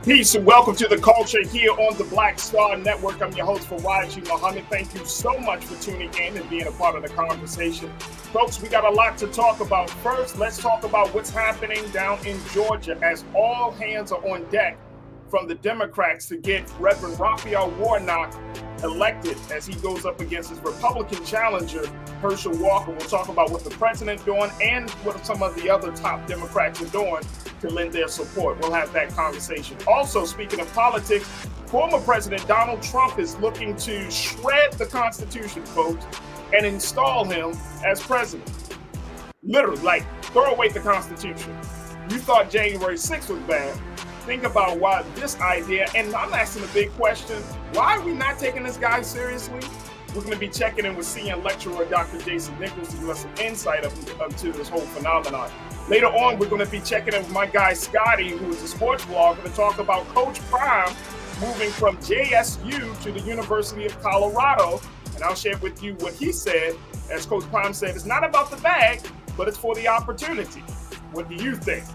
Peace and welcome to the culture here on the Black Star Network. I'm your host, Farajii. Thank you so much for tuning in and being a part of the conversation. Folks, we got a lot to talk about. First, let's talk about what's happening down in Georgia as all hands are on deck from the Democrats to get Reverend Raphael Warnock elected as he goes up against his Republican challenger, Herschel Walker. We'll talk about what the president doing and what some of the other top Democrats are doing to lend their support. We'll have that conversation. Also, speaking of politics, former President Donald Trump is looking to shred the Constitution, folks, and install him as president. Literally, like, throw away the Constitution. You thought January 6th was bad. Think about why this idea, and I'm asking a big question, why are we not taking this guy seriously? We're going to be checking in with CN lecturer Dr. Jason Nichols to give us some insight into this whole phenomenon. Later on, we're going to be checking in with my guy Scotty, who is a sports blogger, to talk about Coach Prime moving from JSU to the University of Colorado. And I'll share with you what he said. As Coach Prime said, it's not about the bag, but it's for the opportunity. What do you think?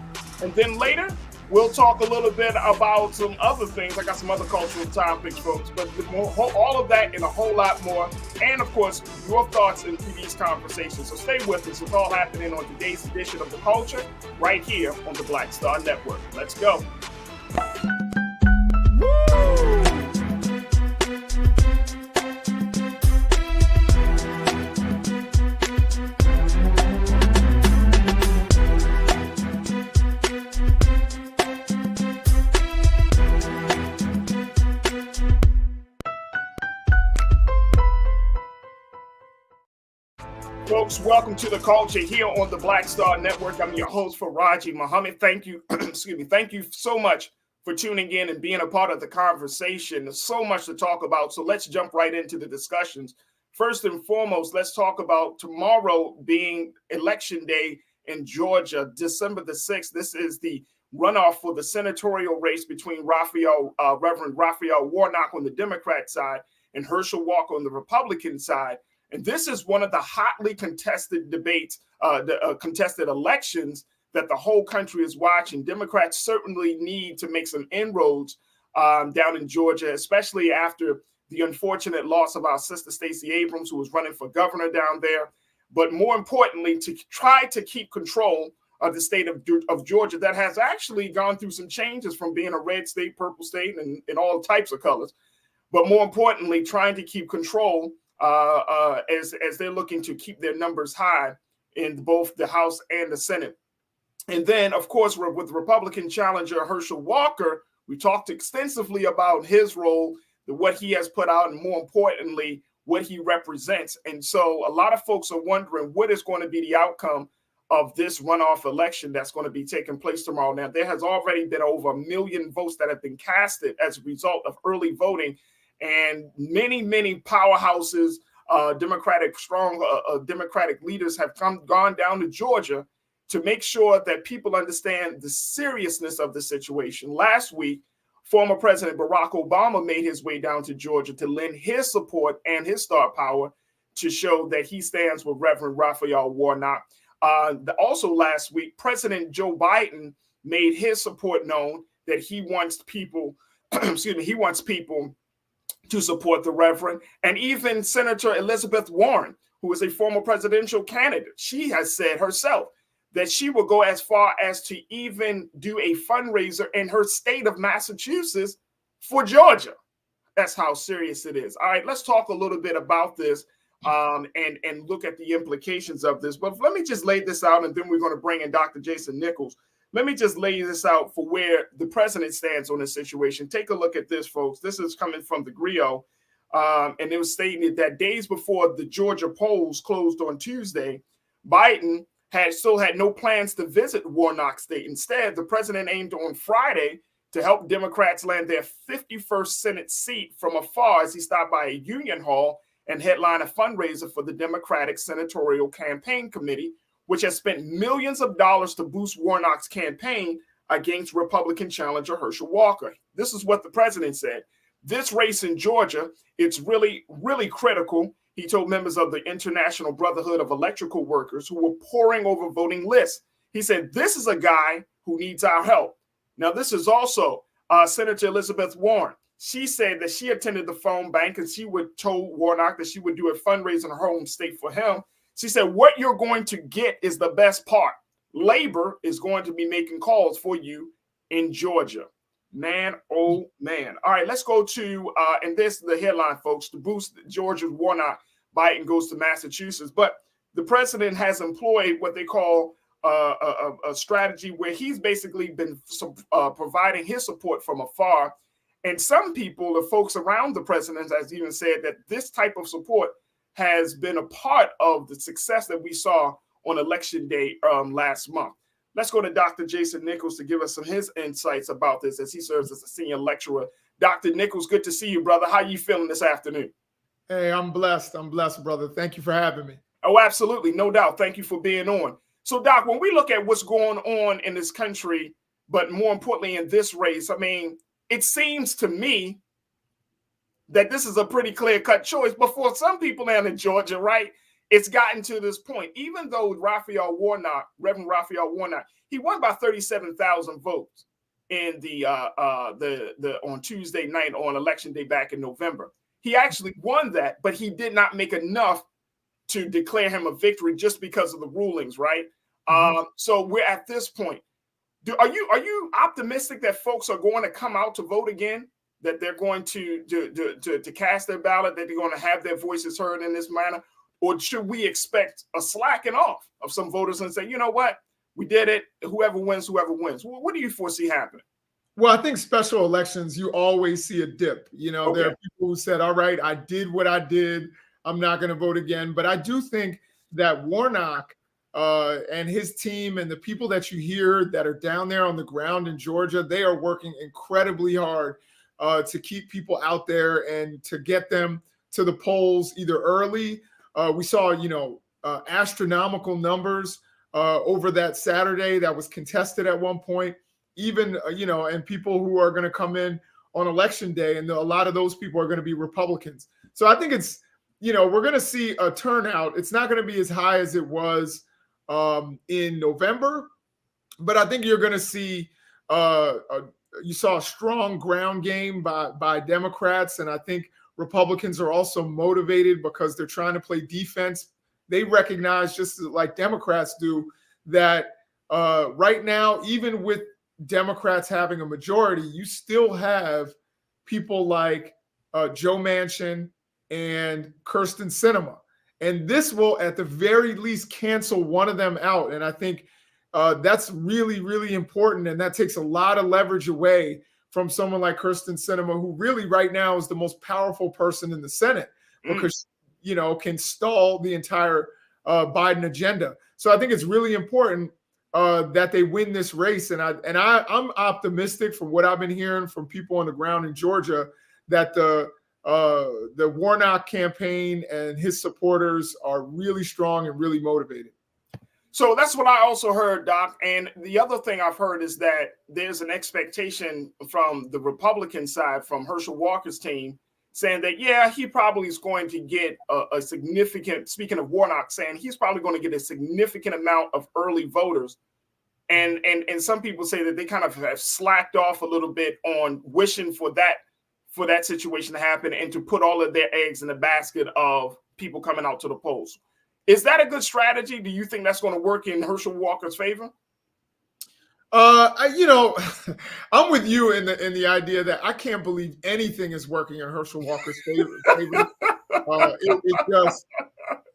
And then later, we'll talk a little bit about some other things. I got some other cultural topics, folks, but all of that and a whole lot more. And, of course, your thoughts into these conversations. So stay with us. It's all happening on today's edition of The Culture right here on the Black Star Network. Let's go. Folks, welcome to the culture here on the Black Star Network. I'm your host, Farajii. Thank you. Thank you so much for tuning in and being a part of the conversation. There's so much to talk about, so let's jump right into the discussions. First and foremost, let's talk about tomorrow being Election Day in Georgia, December the 6th. This is the runoff for the senatorial race between Reverend Raphael Warnock on the Democrat side and Herschel Walker on the Republican side. And this is one of the hotly contested debates, contested elections that the whole country is watching. Democrats certainly need to make some inroads down in Georgia, especially after the unfortunate loss of our sister Stacey Abrams, who was running for governor down there. But more importantly, to try to keep control of the state of Georgia that has actually gone through some changes from being a red state, purple state, and in all types of colors. But more importantly, trying to keep control as they're looking to keep their numbers high in both the House and the Senate. And then, of course, with Republican challenger Herschel Walker, we talked extensively about his role, what he has put out, and more importantly, what he represents. And so a lot of folks are wondering what is going to be the outcome of this runoff election that's going to be taking place tomorrow. Now, there has already been over 1 million votes that have been casted as a result of early voting. And many powerhouses, Democratic leaders have gone down to Georgia to make sure that people understand the seriousness of the situation. Last week, former President Barack Obama made his way down to Georgia to lend his support and his star power to show that he stands with Reverend Raphael Warnock. Also last week, President Joe Biden made his support known that he wants people, to support the Reverend. And even Senator Elizabeth Warren, who is a former presidential candidate, she has said herself that she will go as far as to even do a fundraiser in her state of Massachusetts for Georgia. That's how serious it is. All right, let's talk a little bit about this and look at the implications of this. But let me just lay this out, and then we're going to bring in Dr. Jason Nichols. Let me just lay this out for where the president stands on this situation. Take a look at this, folks. This is coming from the Griot, and it was stated that days before the Georgia polls closed on Tuesday, Biden still had no plans to visit Warnock State. Instead, the president aimed on Friday to help Democrats land their 51st Senate seat from afar as he stopped by a Union Hall and headlined a fundraiser for the Democratic Senatorial Campaign Committee, which has spent millions of dollars to boost Warnock's campaign against Republican challenger Herschel Walker. This is what the president said. This race in Georgia, it's really critical. He told members of the International Brotherhood of Electrical Workers who were poring over voting lists. He said, this is a guy who needs our help. Now, this is also Senator Elizabeth Warren. She said that she attended the phone bank and she told Warnock that she would do a fundraiser in her home state for him. She said, what you're going to get is the best part. Labor is going to be making calls for you in Georgia. Man, oh man. All right, let's go to, and this is the headline, folks, to boost Georgia's Warnock, Biden goes to Massachusetts. But the president has employed what they call a strategy where he's basically been providing his support from afar. And some people, the folks around the president, has even said that this type of support has been a part of the success that we saw on Election Day last month. Let's go to Dr. Jason Nichols to give us some his insights about this as he serves as a senior lecturer. Dr. Nichols, good to see you, brother. How are you feeling this afternoon? Hey, I'm blessed. I'm blessed, brother. Thank you for having me. Oh, absolutely. No doubt. Thank you for being on. So, Doc, when we look at what's going on in this country, but more importantly in this race, I mean, it seems to me that this is a pretty clear-cut choice. But for some people down in Georgia, right, it's gotten to this point. Even though Reverend Raphael Warnock, he won by 37,000 votes in the on Tuesday night on Election Day back in November. He actually won that, but he did not make enough to declare him a victory just because of the rulings, right? So we're at this point. Are you optimistic that folks are going to come out to vote again? That they're going to cast their ballot? That they're going to have their voices heard in this manner? Or should we expect a slacking off of some voters and say, you know what, we did it. Whoever wins, whoever wins. What do you foresee happening? Well, I think special elections, you always see a dip. You know, There are people who said, all right, I did what I did. I'm not going to vote again. But I do think that Warnock and his team and the people that you hear that are down there on the ground in Georgia, they are working incredibly hard to keep people out there and to get them to the polls either early. We saw, astronomical numbers over that Saturday that was contested at one point, even, and people who are going to come in on Election Day. And a lot of those people are going to be Republicans. So I think it's, we're going to see a turnout. It's not going to be as high as it was in November, but I think you're going to see you saw a strong ground game by Democrats. And I think Republicans are also motivated because they're trying to play defense. They recognize, just like Democrats do, that right now, even with Democrats having a majority, you still have people like Joe Manchin and Kyrsten Sinema. And this will, at the very least, cancel one of them out. And I think that's really, really important. And that takes a lot of leverage away from someone like Kyrsten Sinema, who really right now is the most powerful person in the Senate because, can stall the entire Biden agenda. So I think it's really important that they win this race. And I'm optimistic from what I've been hearing from people on the ground in Georgia that the Warnock campaign and his supporters are really strong and really motivated. So that's what I also heard, Doc. And the other thing I've heard is that there's an expectation from the Republican side, from Herschel Walker's team, saying that, yeah, he probably is going to get a significant, speaking of Warnock, saying he's probably going to get a significant amount of early voters. And some people say that they kind of have slacked off a little bit on wishing for that situation to happen and to put all of their eggs in the basket of people coming out to the polls. Is that a good strategy? Do you think that's going to work in Herschel Walker's favor? I'm with you in the idea that I can't believe anything is working in Herschel Walker's favor.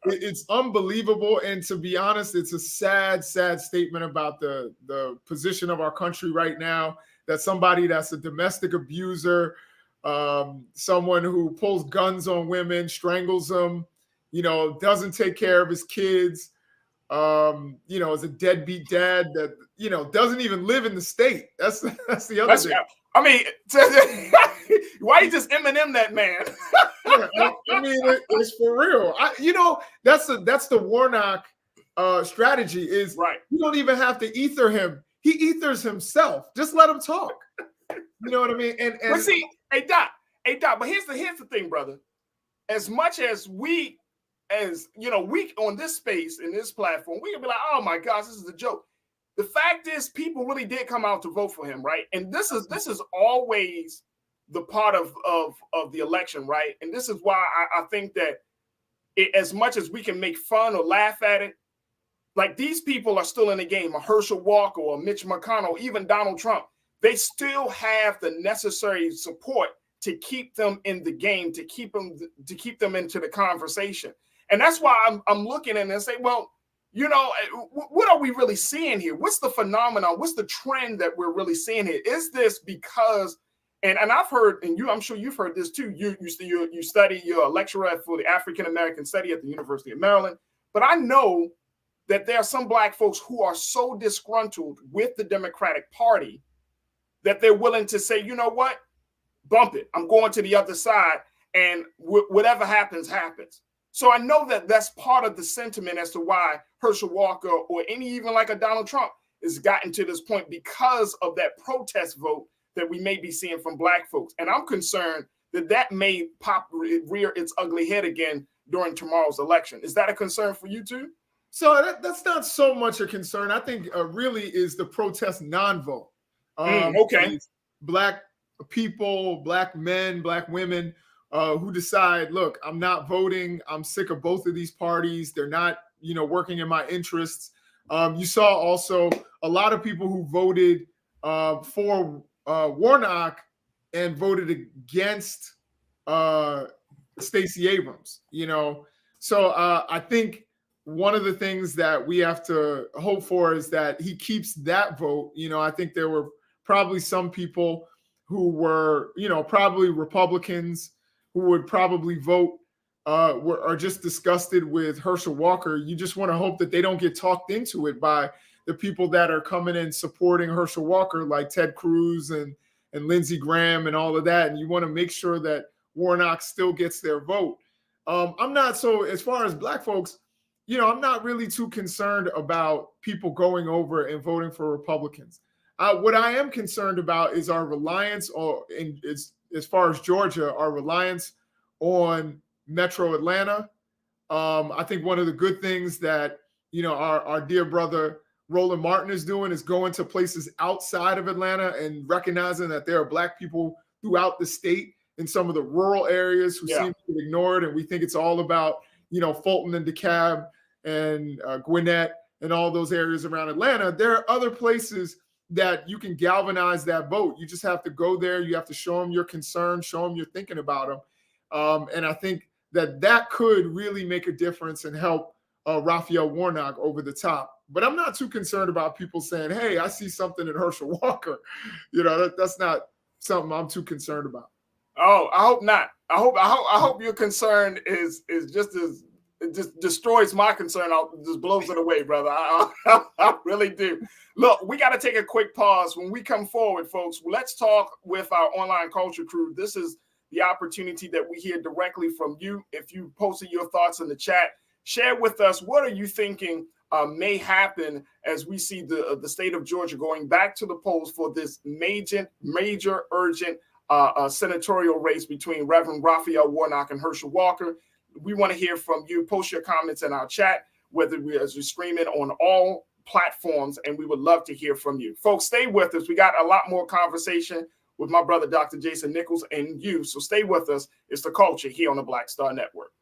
It's unbelievable. And to be honest, it's a sad, sad statement about the position of our country right now, that somebody that's a domestic abuser, someone who pulls guns on women, strangles them, doesn't take care of his kids, is a deadbeat dad that, doesn't even live in the state. That's the other thing. I mean, why you just Eminem that man? I mean, it's for real. That's the Warnock strategy is right. You don't even have to ether him. He ethers himself. Just let him talk. You know what I mean? And but see, hey Doc, but here's the thing, brother. As much as we on this space, in this platform, we can be like, oh my gosh, this is a joke. The fact fact is, people really did come out to vote for him, right? And this is always the part of the election, right? And this is why I think that as much as we can make fun or laugh at it, like these people are still in the game. A Herschel Walker or Mitch McConnell, even Donald Trump, they still have the necessary support to keep them in the game, to keep them into the conversation. And that's why I'm looking at it and say, well, you know, what are we really seeing here? What's the phenomenon? What's the trend that we're really seeing here? Is this because, and I've heard, and I'm sure you've heard this too. You study, you're a lecturer for the African American study at the University of Maryland. But I know that there are some Black folks who are so disgruntled with the Democratic Party that they're willing to say, you know what, bump it. I'm going to the other side, and whatever happens, happens. So I know that that's part of the sentiment as to why Herschel Walker or even like a Donald Trump has gotten to this point, because of that protest vote that we may be seeing from Black folks. And I'm concerned that may rear its ugly head again during tomorrow's election. Is that a concern for you too? So that's not so much a concern. I think really is the protest non-vote. Okay. Black people, Black men, Black women who decide, look, I'm not voting. I'm sick of both of these parties. They're not, working in my interests. You saw also a lot of people who voted for Warnock and voted against Stacey Abrams, So I think one of the things that we have to hope for is that he keeps that vote. I think there were probably some people who were, probably Republicans who would probably vote are just disgusted with Herschel Walker. You just want to hope that they don't get talked into it by the people that are coming in supporting Herschel Walker, like Ted Cruz and Lindsey Graham and all of that. And you want to make sure that Warnock still gets their vote. I'm not so, as far as Black folks, I'm not really too concerned about people going over and voting for Republicans. What I am concerned about is our reliance as far as Georgia, our reliance on Metro Atlanta. I think one of the good things that, our dear brother Roland Martin is doing is going to places outside of Atlanta and recognizing that there are Black people throughout the state in some of the rural areas who seem to get ignored. And we think it's all about, Fulton and DeKalb and Gwinnett and all those areas around Atlanta. There are other places that you can galvanize that vote. You just have to go there. You have to show them your concern, show them you're thinking about them. And I think that could really make a difference and help Raphael Warnock over the top. But I'm not too concerned about people saying, hey, I see something in Herschel Walker. That's not something I'm too concerned about. Oh, I hope not. I hope your concern is just as, it just destroys my concern. Just blows it away, brother. I really do. Look, we got to take a quick pause. When we come forward, folks, let's talk with our online culture crew. This is the opportunity that we hear directly from you. If you posted your thoughts in the chat, share with us, what are you thinking may happen as we see the state of Georgia going back to the polls for this major urgent senatorial race between Reverend Raphael Warnock and Herschel Walker. We want to hear from you. Post your comments in our chat, whether as you're streaming on all platforms, and we would love to hear from you. Folks, stay with us. We got a lot more conversation with my brother, Dr. Jason Nichols, and you. So stay with us. It's The Culture here on the Black Star Network.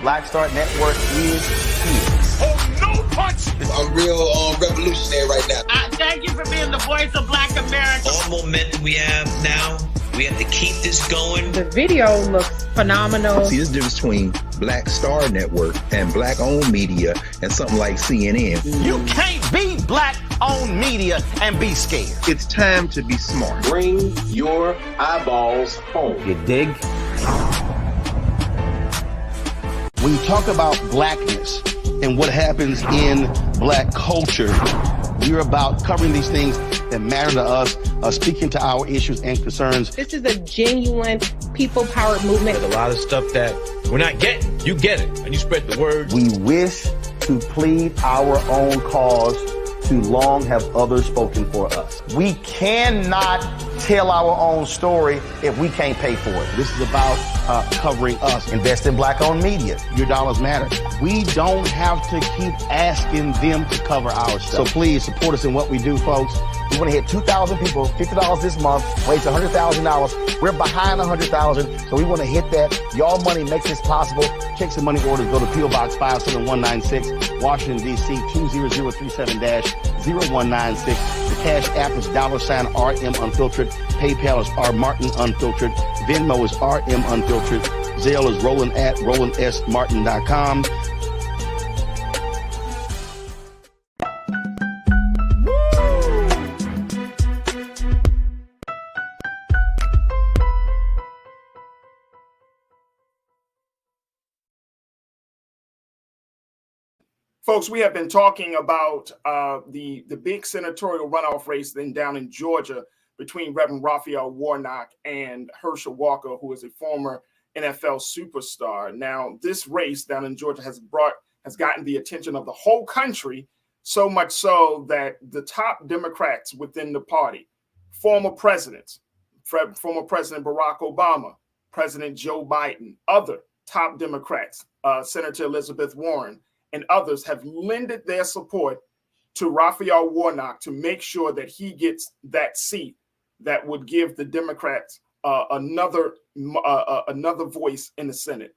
Black Star Network is here. Oh, no punch! I'm real revolutionary right now. Thank you for being the voice of Black America. All momentum we have now, we have to keep this going. The video looks phenomenal. See, there's a difference between Black Star Network and Black-owned media and something like CNN. You can't be Black-owned media and be scared. It's time to be smart. Bring your eyeballs home. You dig? When you talk about blackness and what happens in Black culture, we're about covering these things that matter to us, speaking to our issues and concerns. This is a genuine people-powered movement. There's a lot of stuff that we're not getting. You get it, and you spread the word. We wish to plead our own cause. Too long have others spoken for us. We cannot tell our own story if we can't pay for it. This is about covering us. Invest in black-owned media. Your dollars matter. We don't have to keep asking them to cover our stuff. So please support us in what we do, folks. We want to hit 2,000 people, $50 this month, raise $100,000. We're behind 100,000, so we want to hit that. Y'all money makes this possible. Check some money orders. Go to P.O. Box 57196, Washington, D.C. 20037-0196. The Cash App is $RM Unfiltered. PayPal is R Martin Unfiltered. Venmo is RM Unfiltered. Zelle is Roland at RolandSMartin.com. Folks, we have been talking about the big senatorial runoff race then down in Georgia between Reverend Raphael Warnock and Herschel Walker, who is a former NFL superstar. Now, this race down in Georgia has gotten the attention of the whole country, so much so that the top Democrats within the party, former presidents, former President Barack Obama, President Joe Biden, other top Democrats, Senator Elizabeth Warren, and others have lended their support to Raphael Warnock to make sure that he gets that seat that would give the Democrats another voice in the Senate,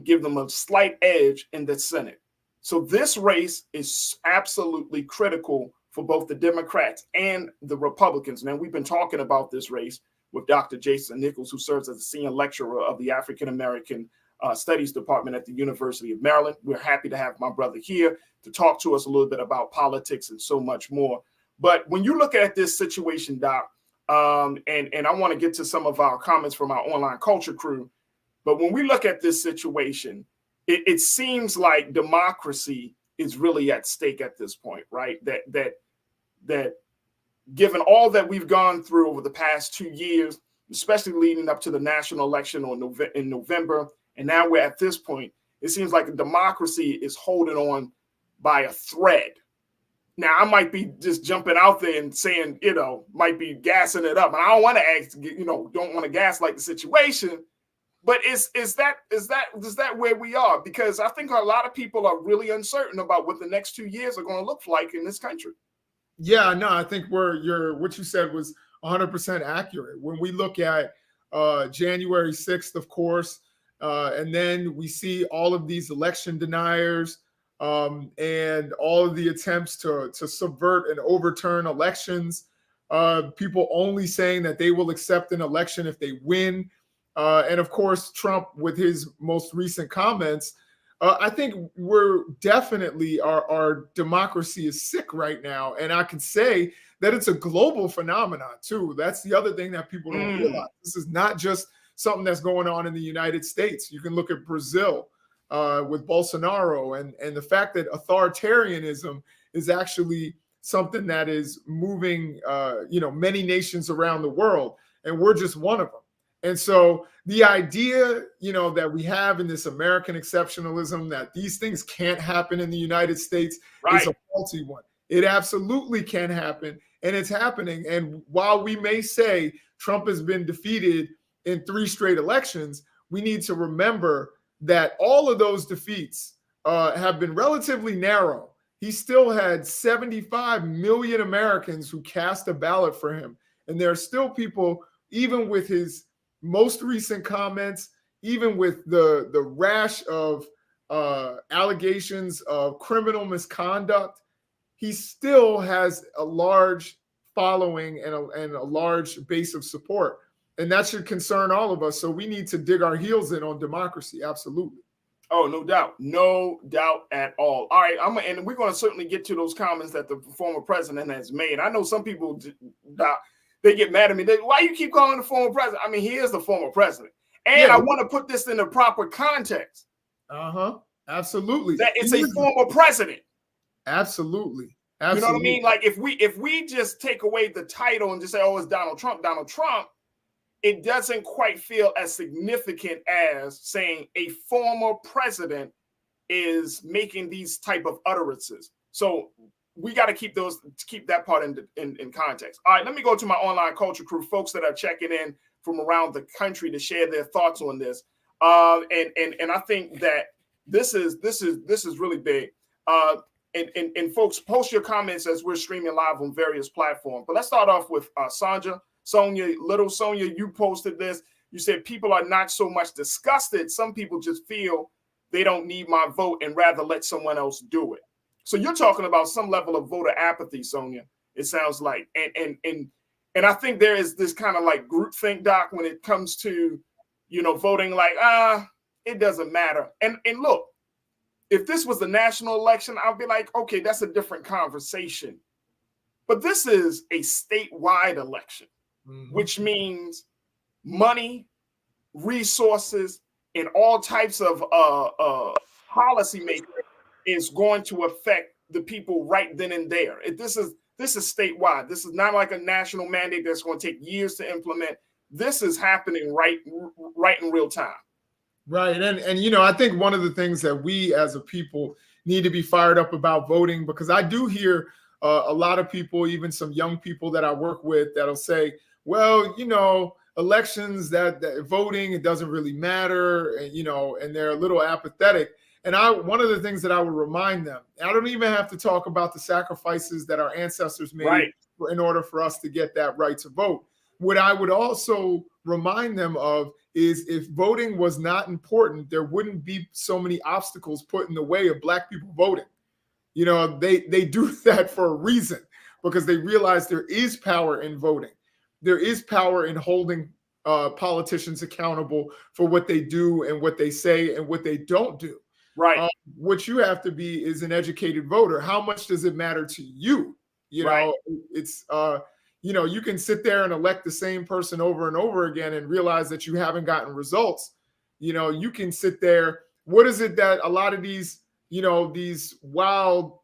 give them a slight edge in the Senate. So this race is absolutely critical for both the Democrats and the Republicans. Now, we've been talking about this race with Dr. Jason Nichols, who serves as a senior lecturer of the African American Studies Department at the University of Maryland. We're happy to have my brother here to talk to us a little bit about politics and so much more. But when you look at this situation, Doc, and I want to get to some of our comments from our online culture crew, but when we look at this situation, it seems like democracy is really at stake at this point, right? That given all that we've gone through over the past 2 years, especially leading up to the national election in November, and now we're at this point, it seems like a democracy is holding on by a thread. Now, I might be just jumping out there and saying, might be gassing it up. And I don't want to don't want to gaslight the situation. But is that where we are? Because I think a lot of people are really uncertain about what the next 2 years are going to look like in this country. Yeah, no, I think what you said was 100% accurate. When we look at January 6th, of course, and then we see all of these election deniers and all of the attempts to subvert and overturn elections, people only saying that they will accept an election if they win. And of course, Trump with his most recent comments, I think we're definitely, our democracy is sick right now. And I can say that it's a global phenomenon too. That's the other thing that people don't realize. This is not just something that's going on in the United States. You can look at Brazil with Bolsonaro and the fact that authoritarianism is actually something that is moving, many nations around the world, and we're just one of them. And so the idea, that we have in this American exceptionalism that these things can't happen in the United States is a faulty one. It absolutely can happen, and it's happening. And while we may say Trump has been defeated in 3 straight elections, we need to remember that all of those defeats have been relatively narrow. He still had 75 million Americans who cast a ballot for him. And there are still people, even with his most recent comments, even with the rash of allegations of criminal misconduct, he still has a large following and a large base of support. And that should concern all of us. So we need to dig our heels in on democracy. Absolutely. Oh, no doubt. No doubt at all. All right. And we're going to certainly get to those comments that the former president has made. I know some people, they get mad at me. Why you keep calling the former president? I mean, he is the former president. And I want to put this in the proper context. Absolutely. That it's a former president. Absolutely. You know what I mean? Like if we just take away the title and just say, oh, it's Donald Trump, it doesn't quite feel as significant as saying a former president is making these type of utterances. So we got to keep that part in context. All right, let me go to my online culture crew, folks that are checking in from around the country to share their thoughts on this. And I think that this is really big. And folks, post your comments as we're streaming live on various platforms. But let's start off with Sonia, you posted this. You said people are not so much disgusted. Some people just feel they don't need my vote and rather let someone else do it. So you're talking about some level of voter apathy, Sonia, it sounds like. And I think there is this kind of like groupthink, Doc, when it comes to, voting like, it doesn't matter. And look, if this was the national election, I'll be like, okay, that's a different conversation. But this is a statewide election, which means money, resources, and all types of policy making is going to affect the people right then and there. This is statewide. This is not like a national mandate that's going to take years to implement. This is happening right in real time. Right. And I think one of the things that we as a people need to be fired up about voting, because I do hear a lot of people, even some young people that I work with, that'll say, well, elections, that voting, it doesn't really matter, and they're a little apathetic. And one of the things that I would remind them, I don't even have to talk about the sacrifices that our ancestors made in order for us to get that right to vote. What I would also remind them of is if voting was not important, there wouldn't be so many obstacles put in the way of Black people voting. They do that for a reason, because they realize there is power in voting. There is power in holding politicians accountable for what they do and what they say and what they don't do. Right. What you have to be is an educated voter. How much does it matter to you? It's you can sit there and elect the same person over and over again and realize that you haven't gotten results. You can sit there. What is it that a lot of these, these wild,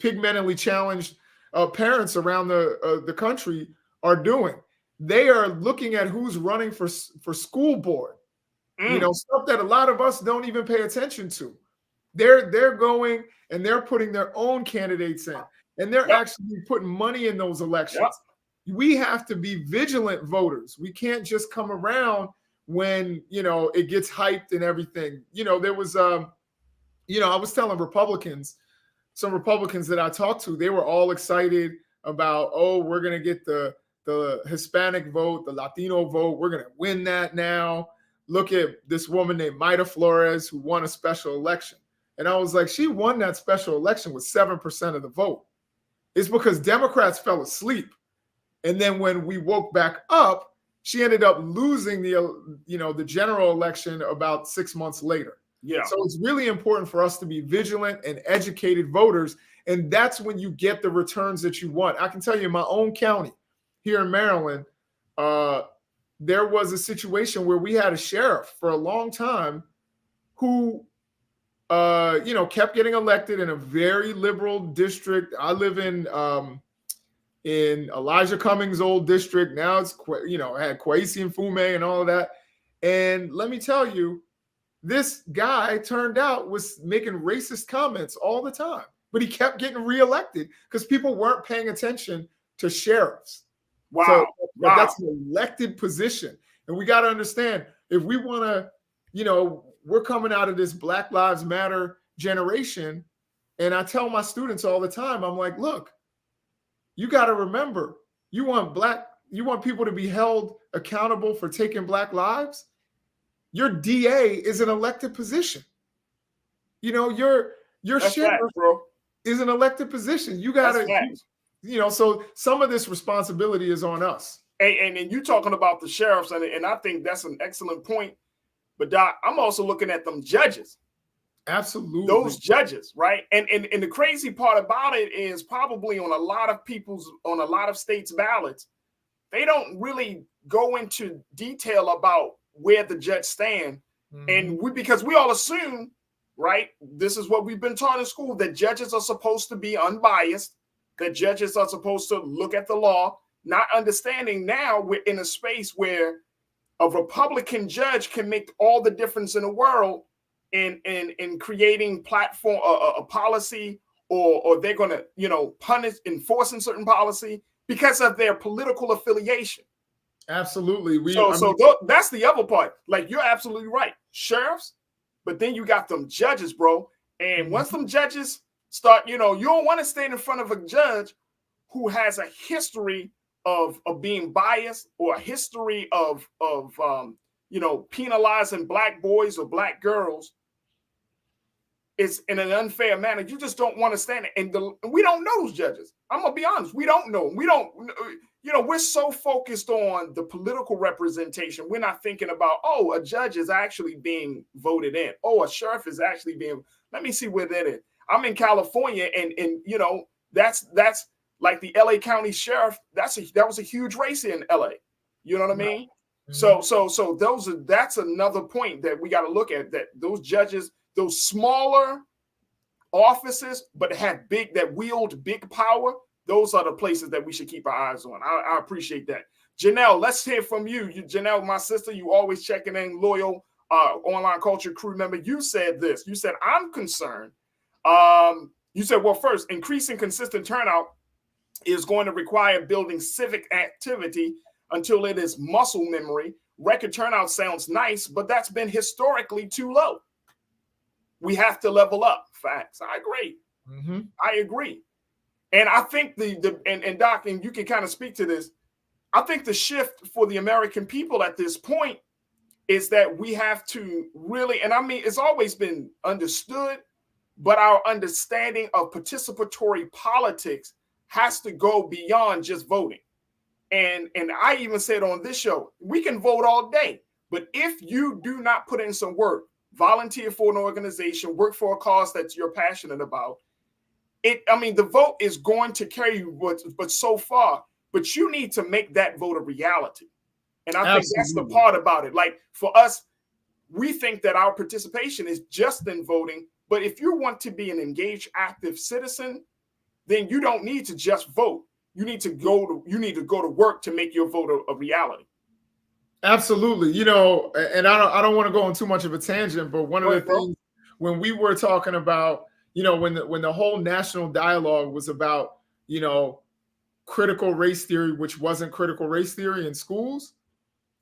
pigmentally challenged parents around the country are doing? They are looking at who's running for school board. Stuff that a lot of us don't even pay attention to. They're going and they're putting their own candidates in, and they're actually putting money in those elections. We have to be vigilant voters. We can't just come around when it gets hyped and everything. There was I was telling some Republicans that I talked to, they were all excited about, we're gonna get the Hispanic vote, the Latino vote, we're gonna win that now. Look at this woman named Maida Flores who won a special election. And I was like, she won that special election with 7% of the vote. It's because Democrats fell asleep. And then when we woke back up, she ended up losing the general election about 6 months later. Yeah. So it's really important for us to be vigilant and educated voters. And that's when you get the returns that you want. I can tell you in my own county here in Maryland, there was a situation where we had a sheriff for a long time who, kept getting elected in a very liberal district. I live in Elijah Cummings' old district. Now it's, had Kwesi and Fume and all of that. And let me tell you, this guy turned out was making racist comments all the time, but he kept getting reelected because people weren't paying attention to sheriffs. Wow. So, that's an elected position. And we got to understand, if we want to, we're coming out of this Black Lives Matter generation. And I tell my students all the time, I'm like, look, you got to remember, you want people to be held accountable for taking Black lives. Your DA is an elected position. Your sheriff is an elected position. You got to, so some of this responsibility is on us. And you're talking about the sheriffs, and I think that's an excellent point. But Doc, I'm also looking at them judges. Absolutely. Those judges, right? And the crazy part about it is probably on a lot of states' ballots, they don't really go into detail about where the judge stand. And because we all assume, right, this is what we've been taught in school, that judges are supposed to be unbiased, that judges are supposed to look at the law, not understanding now we're in a space where a Republican judge can make all the difference in the world in creating platform a policy, or they're going to, you know, punish enforcing certain policy because of their political affiliation. Absolutely. That's the other part. Like, you're absolutely right. Sheriffs, but then you got them judges, bro. And once them judges start, you know, you don't want to stand in front of a judge who has a history of being biased, or a history of you know, penalizing black boys or black girls is in an unfair manner. You just don't want to stand it. And we don't know those judges. I'm gonna be honest. We don't know. We don't. You know, we're so focused on the political representation. We're not thinking about, oh, a judge is actually being voted in. Oh, a sheriff is actually being. Let me see where that is. I'm in California, and you know, that's like the LA County sheriff. That was a huge race in LA. You know what I mean? Mm-hmm. That's another point that we got to look at. That those judges, those smaller offices, but that wield big power. Those are the places that we should keep our eyes on. I appreciate that. Janelle, let's hear from you. Janelle, my sister, you always checking in, loyal online culture crew member. You said this. You said, I'm concerned. You said, well, first, increasing consistent turnout is going to require building civic activity until it is muscle memory. Record turnout sounds nice, but that's been historically too low. We have to level up. Facts. I agree. Mm-hmm. I agree. And I think and Doc, and you can kind of speak to this, I think the shift for the American people at this point is that we have to really, and I mean, it's always been understood, but our understanding of participatory politics has to go beyond just voting. And I even said on this show, we can vote all day, but if you do not put in some work, volunteer for an organization, work for a cause that you're passionate about, the vote is going to carry you, but so far, but you need to make that vote a reality. And I think that's the part about it. Like, for us, we think that our participation is just in voting, but if you want to be an engaged, active citizen, then you don't need to just vote. You need to go to work to make your vote a reality. Absolutely. You know, and I don't want to go on too much of a tangent, but one of the things when we were talking about, you know, when the whole national dialogue was about, you know, critical race theory, which wasn't critical race theory in schools,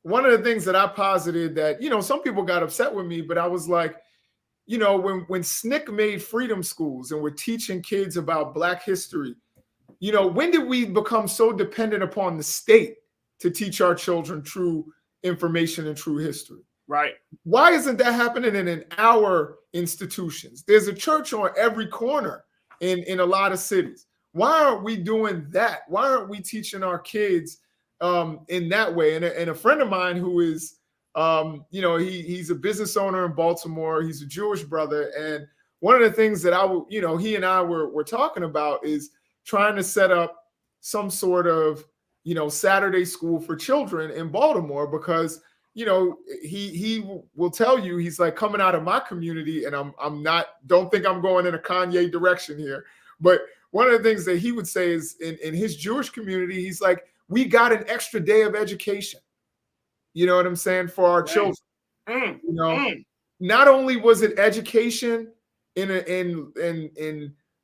one of the things that I posited that, you know, some people got upset with me, but I was like, you know, when SNCC made freedom schools and we're teaching kids about Black history, you know, when did we become so dependent upon the state to teach our children true information and true history? Right. Why isn't that happening in our institutions? There's a church on every corner in a lot of cities. Why aren't we doing that? Why aren't we teaching our kids in that way? And a friend of mine who is, you know, he's a business owner in Baltimore. He's a Jewish brother. And one of the things that he and I were talking about is trying to set up some sort of, you know, Saturday school for children in Baltimore, because, you know, he will tell you, he's like, coming out of my community, and don't think I'm going in a Kanye direction here, but one of the things that he would say is in his Jewish community, he's like, we got an extra day of education. You know what I'm saying? For our children. You know, not only was it education in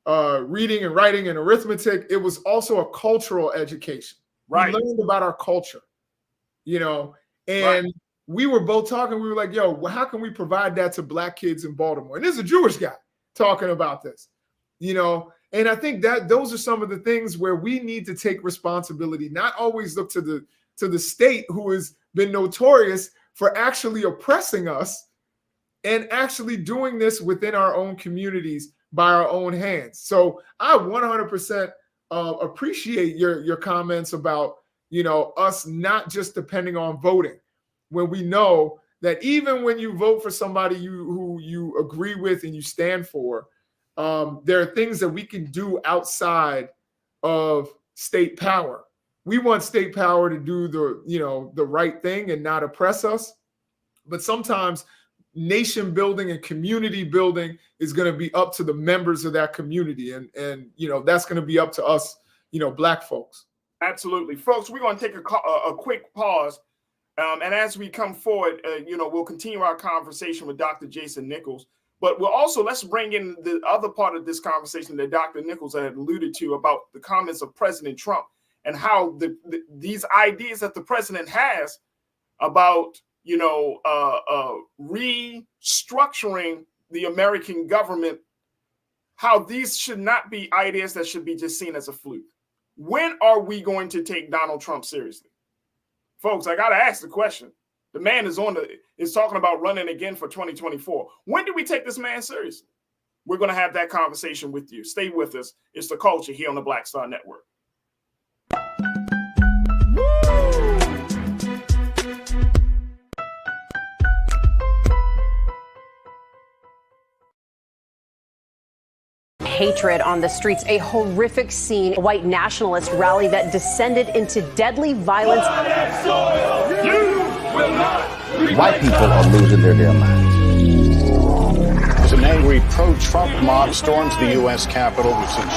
reading and writing and arithmetic, it was also a cultural education. Right. We learned about our culture, you know, and we were both talking. We were like, yo, how can we provide that to Black kids in Baltimore? And this is a Jewish guy talking about this, you know, and I think that those are some of the things where we need to take responsibility, not always look to the state, who has been notorious for actually oppressing us, and actually doing this within our own communities by our own hands. So I 100% appreciate your comments about, you know, us not just depending on voting, when we know that even when you vote for somebody who you agree with and you stand for, there are things that we can do outside of state power. We want state power to do the right thing and not oppress us. But sometimes nation building and community building is going to be up to the members of that community. And you know, that's going to be up to us, you know, Black folks. Absolutely. Folks, we're going to take a quick pause. And as we come forward, you know, we'll continue our conversation with Dr. Jason Nichols. But we'll also, let's bring in the other part of this conversation that Dr. Nichols had alluded to about the comments of President Trump and how these ideas that the president has about, restructuring the American government, how these should not be ideas that should be just seen as a fluke. When are we going to take Donald Trump seriously? Folks, I got to ask the question. The man is talking about running again for 2024. When do we take this man seriously? We're going to have that conversation with you. Stay with us. It's The Culture here on the Black Star Network. Hatred on the streets, a horrific scene, a white nationalist rally that descended into deadly violence. White people are losing their damn minds. As an angry pro-Trump mob storms the U.S. Capitol, we've seen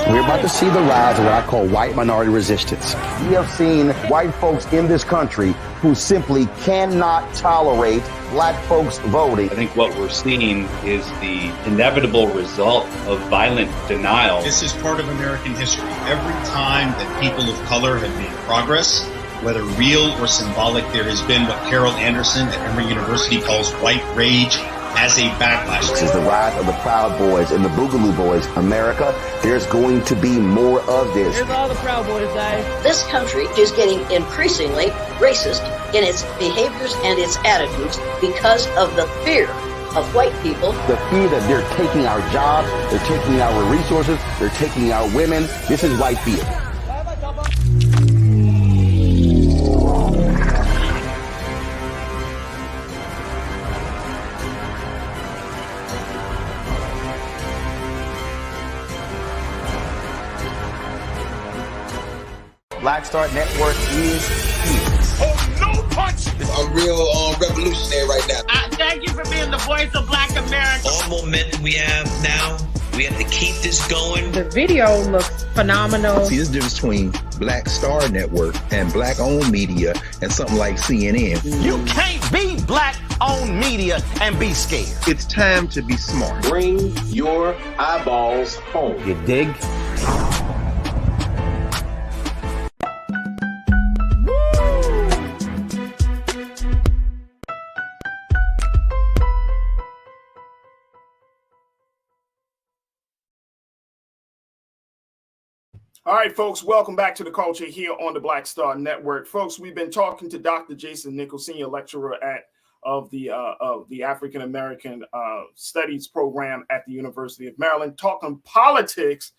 We're about to see the rise of what I call white minority resistance. We have seen white folks in this country who simply cannot tolerate black folks voting. I think what we're seeing is the inevitable result of violent denial. This is part of American history. Every time that people of color have made progress, whether real or symbolic, there has been what Carol Anderson at Emory University calls white rage as a backlash. This is the rise of the Proud Boys and the Boogaloo Boys. America, there's going to be more of this. Here's all the Proud Boys, guys. This country is getting increasingly racist in its behaviors and its attitudes because of the fear of white people. The fear that they're taking our jobs, they're taking our resources, they're taking our women. This is white fear. Black Star Network is here. Oh, no punch! I'm real revolutionary right now. Thank you for being the voice of Black America. All momentum we have now, we have to keep this going. The video looks phenomenal. See, there's a difference between Black Star Network and black-owned media and something like CNN. You can't be black-owned media and be scared. It's time to be smart. Bring your eyeballs home. You dig? All right, folks, welcome back to The Culture here on the Black Star Network. Folks, we've been talking to Dr. Jason Nichols, senior lecturer of the African American Studies program at the University of Maryland, talking politics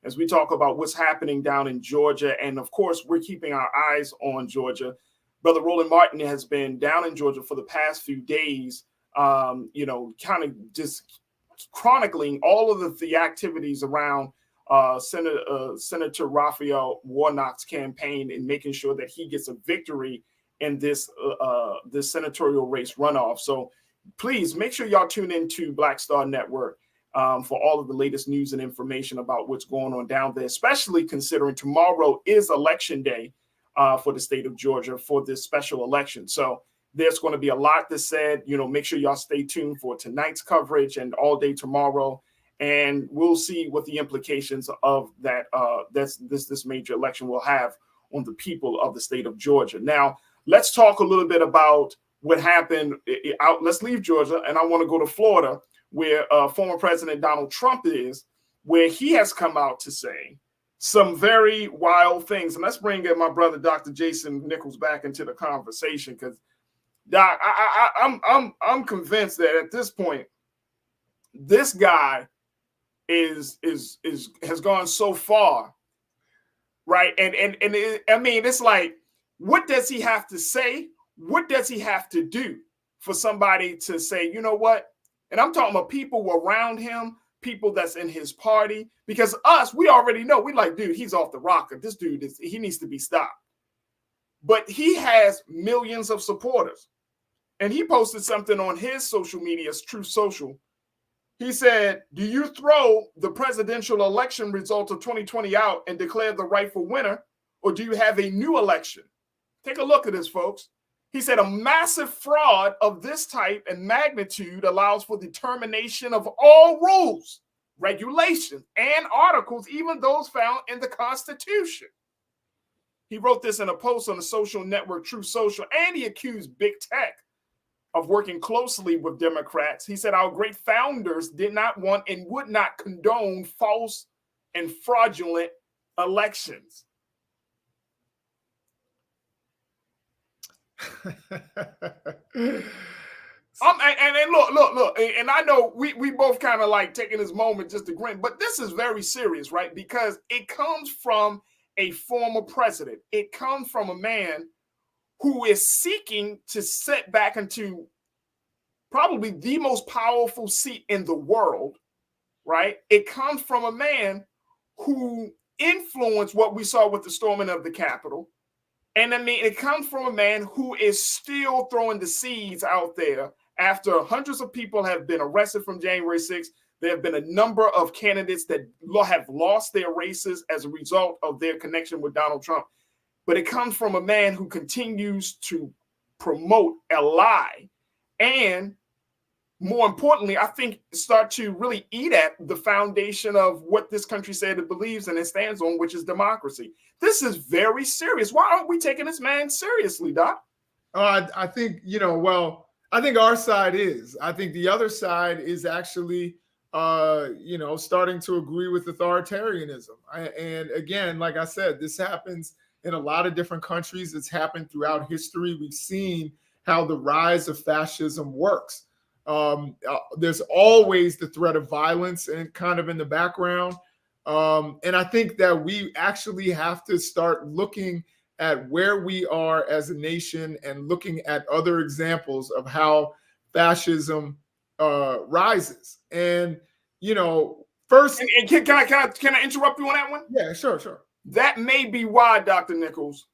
as we talk about what's happening down in Georgia. And of course, we're keeping our eyes on Georgia. Brother Roland Martin has been down in Georgia for the past few days, kind of just chronicling all of the activities around Senator Raphael Warnock's campaign and making sure that he gets a victory in this senatorial race runoff. So please make sure y'all tune into Black Star Network for all of the latest news and information about what's going on down there, especially considering tomorrow is election day for the state of Georgia for this special election. So there's going to be a lot that's said. Make sure y'all stay tuned for tonight's coverage and all day tomorrow. And we'll see what the implications of that this major election will have on the people of the state of Georgia. Now, let's talk a little bit about what happened. Let's leave Georgia, and I want to go to Florida, where former President Donald Trump is, where he has come out to say some very wild things. And let's bring in my brother, Dr. Jason Nichols, back into the conversation, because Doc, I'm convinced that at this point, this guy has gone so far, right? And I mean, it's like, what does he have to say? What does he have to do for somebody to say, you know what? And I'm talking about people around him, people that's in his party, because we already know, we like, dude, he's off the rocker. This dude he needs to be stopped. But he has millions of supporters. And he posted something on his social media, Truth Social. He said, do you throw the presidential election result of 2020 out and declare the rightful winner, or do you have a new election? Take a look at this, folks. He said a massive fraud of this type and magnitude allows for the termination of all rules, regulations, and articles, even those found in the Constitution. He wrote this in a post on the social network Truth Social, and he accused big tech of working closely with Democrats. He said our great founders did not want and would not condone false and fraudulent elections. And look, and I know we both kind of like taking this moment just to grin, but this is very serious, right? Because it comes from a former president. It comes from a man who is seeking to set back into probably the most powerful seat in the world, right? It comes from a man who influenced what we saw with the storming of the Capitol. And I mean, it comes from a man who is still throwing the seeds out there after hundreds of people have been arrested from January 6th. There have been a number of candidates that have lost their races as a result of their connection with Donald Trump. But it comes from a man who continues to promote a lie and, more importantly, I think start to really eat at the foundation of what this country said it believes and it stands on, which is democracy. This is very serious. Why aren't we taking this man seriously, Doc? I think, I think our side is. I think the other side is actually, starting to agree with authoritarianism. And again, like I said, this happens in a lot of different countries. It's happened throughout history. We've seen how the rise of fascism works. There's always the threat of violence and kind of in the background. And I think that we actually have to start looking at where we are as a nation and looking at other examples of how fascism rises. And, first. And can I interrupt you on that one? Yeah, sure. That may be why, Dr. Nichols,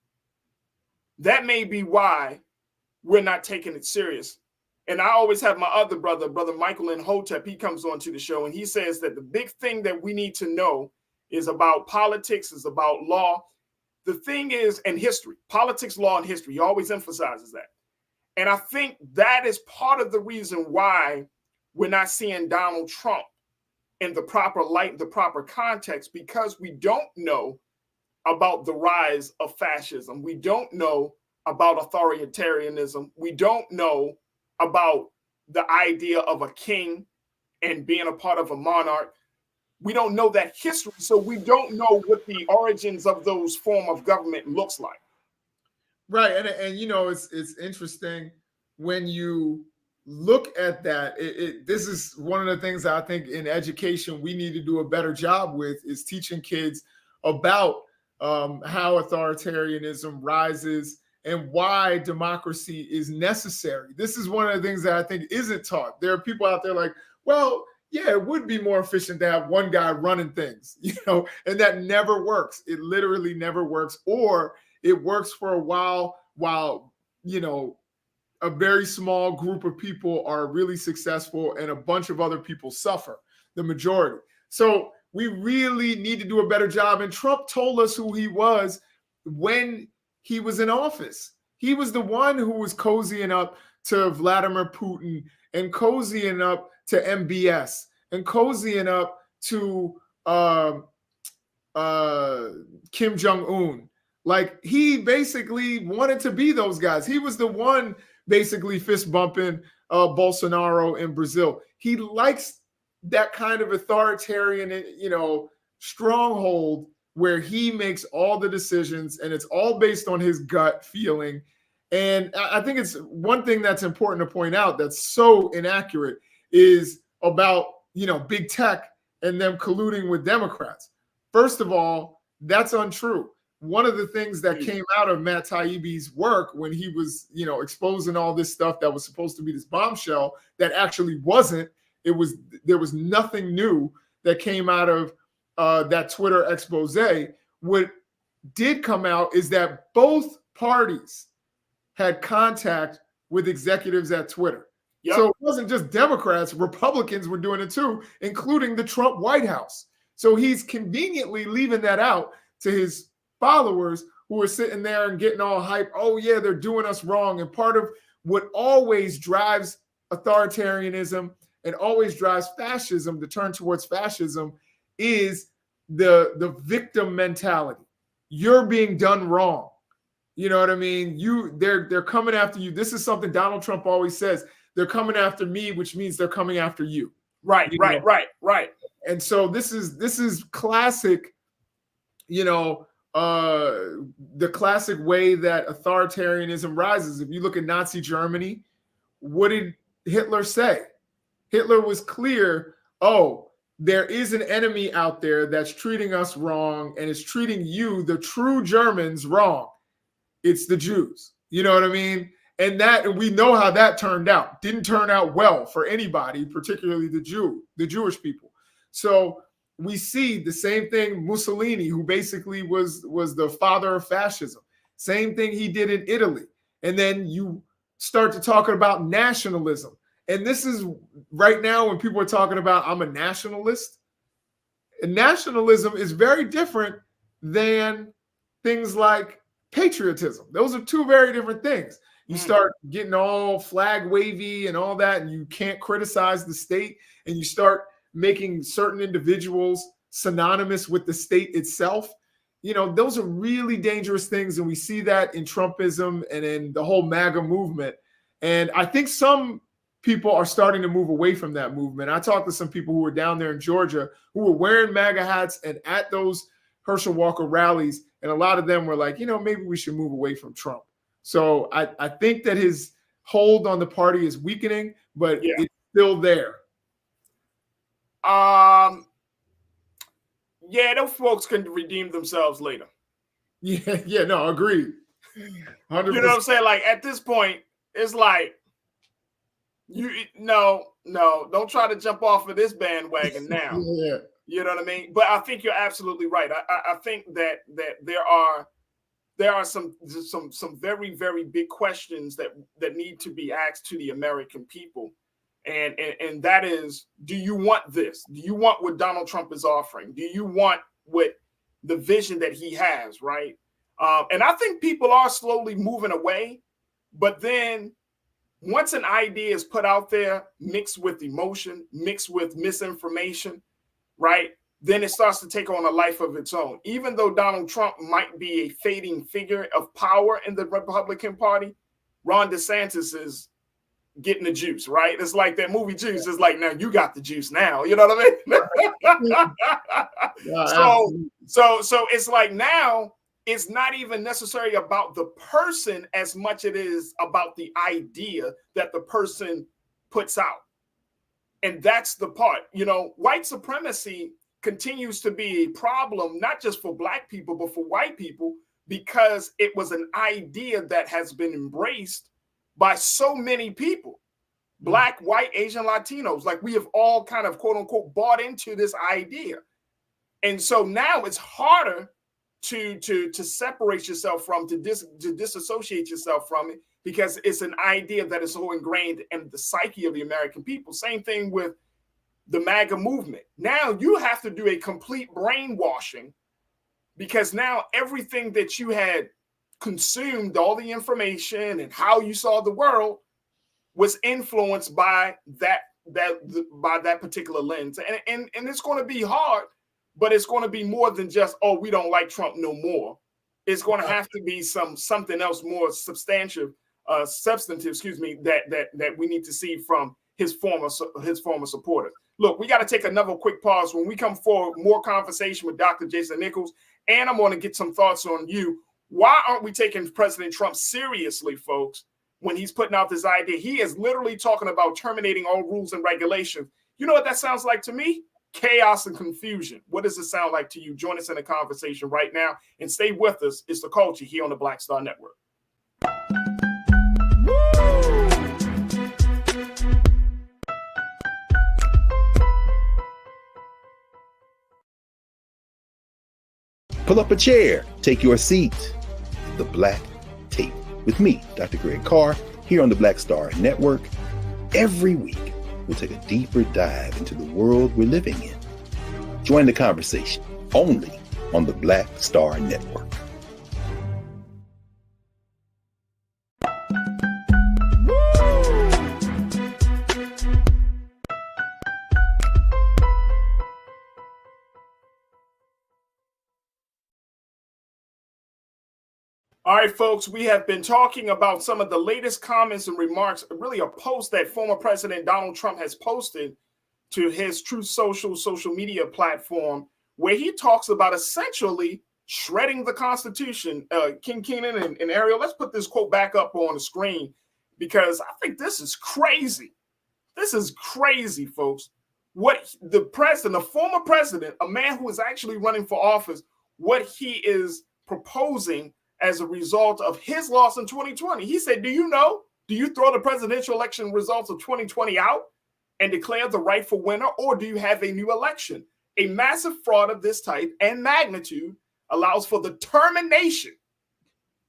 that may be why we're not taking it serious. And I always have my other brother Michael Imhotep. He comes on to the show and he says that the big thing that we need to know is about politics, is about law. The thing is, and history, politics, law, and history. He always emphasizes that. And I think that is part of the reason why we're not seeing Donald Trump in the proper light, the proper context, because we don't know about the rise of fascism. We don't know about authoritarianism. We don't know about the idea of a king and being a part of a monarch. We don't know that history, so we don't know what the origins of those form of government looks like. Right, and it's interesting when you look at that. This is one of the things I think in education we need to do a better job with, is teaching kids about how authoritarianism rises and why democracy is necessary. This is one of the things that I think isn't taught. There are people out there like, well, yeah, it would be more efficient to have one guy running things, and that never works. It literally never works, or it works for a while a very small group of people are really successful and a bunch of other people suffer, the majority. So we really need to do a better job. And Trump told us who he was when he was in office. He was the one who was cozying up to Vladimir Putin and cozying up to MBS and cozying up to Kim Jong-un. Like, he basically wanted to be those guys. He was the one basically fist bumping Bolsonaro in Brazil. He likes that kind of authoritarian, stronghold where he makes all the decisions and it's all based on his gut feeling. And I think it's one thing that's important to point out that's so inaccurate is about, big tech and them colluding with Democrats. First of all, that's untrue. One of the things that came out of Matt Taibbi's work when he was, exposing all this stuff that was supposed to be this bombshell that actually wasn't, there was nothing new that came out of that Twitter expose. What did come out is that both parties had contact with executives at Twitter. Yep. So it wasn't just Democrats, Republicans were doing it too, including the Trump White House. So he's conveniently leaving that out to his followers who are sitting there and getting all hype. Oh yeah, they're doing us wrong. And part of what always drives authoritarianism and always drives fascism to turn towards fascism is the victim mentality. You're being done wrong. You know what I mean? They're coming after you. This is something Donald Trump always says. They're coming after me, which means they're coming after you. Right. And so this is classic, the classic way that authoritarianism rises. If you look at Nazi Germany, what did Hitler say? Hitler was clear, there is an enemy out there that's treating us wrong and is treating you, the true Germans, wrong. It's the Jews. You know what I mean? And we know how that turned out. Didn't turn out well for anybody, particularly the Jewish people. So we see the same thing, Mussolini, who basically was the father of fascism. Same thing he did in Italy. And then you start to talk about nationalism. And this is right now when people are talking about, I'm a nationalist. And nationalism is very different than things like patriotism. Those are two very different things. You start getting all flag wavy and all that, and you can't criticize the state, and you start making certain individuals synonymous with the state itself. Those are really dangerous things, and we see that in Trumpism and in the whole MAGA movement. And I think some people are starting to move away from that movement. I talked to some people who were down there in Georgia who were wearing MAGA hats and at those Herschel Walker rallies, and a lot of them were like, maybe we should move away from Trump. So I think that his hold on the party is weakening, but it's still there. Those folks can redeem themselves later. No, agreed. 100%. You know what I'm saying? Like at this point, it's like don't try to jump off of this bandwagon now. Yeah. You know what I mean? But I think you're absolutely right. I think that there are some very, very big questions that need to be asked to the American people. And that is, do you want this? Do you want what Donald Trump is offering? Do you want what the vision that he has, right? And I think people are slowly moving away. But then once an idea is put out there, mixed with emotion, mixed with misinformation, right, then it starts to take on a life of its own. Even though Donald Trump might be a fading figure of power in the Republican Party, Ron DeSantis is getting the juice, right? It's like that movie Juice. It's like, now you got the juice now. You know what I mean? So it's like now it's not even necessarily about the person as much it is about the idea that the person puts out. And that's the part, white supremacy continues to be a problem, not just for Black people, but for white people, because it was an idea that has been embraced by so many people, Black, white, Asian, Latinos. Like we have all kind of quote unquote bought into this idea. And so now it's harder to separate yourself from, to disassociate yourself from it, because it's an idea that is so ingrained in the psyche of the American people. Same thing with the MAGA movement. Now you have to do a complete brainwashing, because now everything that you had consumed, all the information and how you saw the world, was influenced by that particular lens. And it's going to be hard, but it's going to be more than just, we don't like Trump no more. It's going to have to be something else more substantive, that we need to see from his former supporters. Look, we got to take another quick pause. When we come forward, more conversation with Dr. Jason Nichols, and I'm going to get some thoughts on you. Why aren't we taking President Trump seriously, folks, when he's putting out this idea? He is literally talking about terminating all rules and regulations. You know what that sounds like to me? Chaos and confusion. What does it sound like to you? Join us in the conversation right now and stay with us. It's The Culture here on the Black Star Network. Pull up a chair, take your seat. The Black Tape with me, Dr. Greg Carr, here on the Black Star Network. Every week, we'll take a deeper dive into the world we're living in. Join the conversation only on the Black Star Network. All right, folks, we have been talking about some of the latest comments and remarks, really a post that former President Donald Trump has posted to his Truth social media platform, where he talks about essentially shredding the Constitution. King Keenan and Ariel, let's put this quote back up on the screen, because I think this is crazy. This is crazy, folks. What the former president, a man who is actually running for office, what he is proposing as a result of his loss in 2020. He said, do you throw the presidential election results of 2020 out and declare the rightful winner, or do you have a new election? A massive fraud of this type and magnitude allows for the termination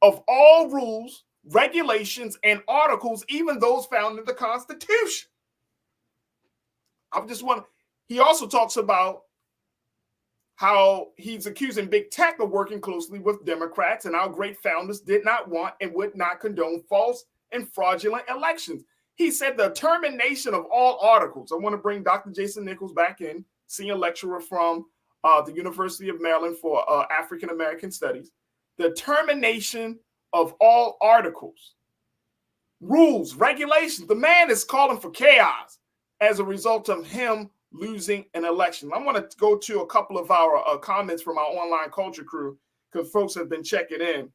of all rules, regulations, and articles, even those found in the Constitution. He also talks about how he's accusing big tech of working closely with Democrats, and our great founders did not want and would not condone false and fraudulent elections. He said the termination of all articles. I want to bring Dr. Jason Nichols back in, senior lecturer from the University of Maryland for African American Studies. The termination of all articles, rules, regulations. The man is calling for chaos as a result of him losing an election. I want to go to a couple of our comments from our online culture crew, because folks have been checking in.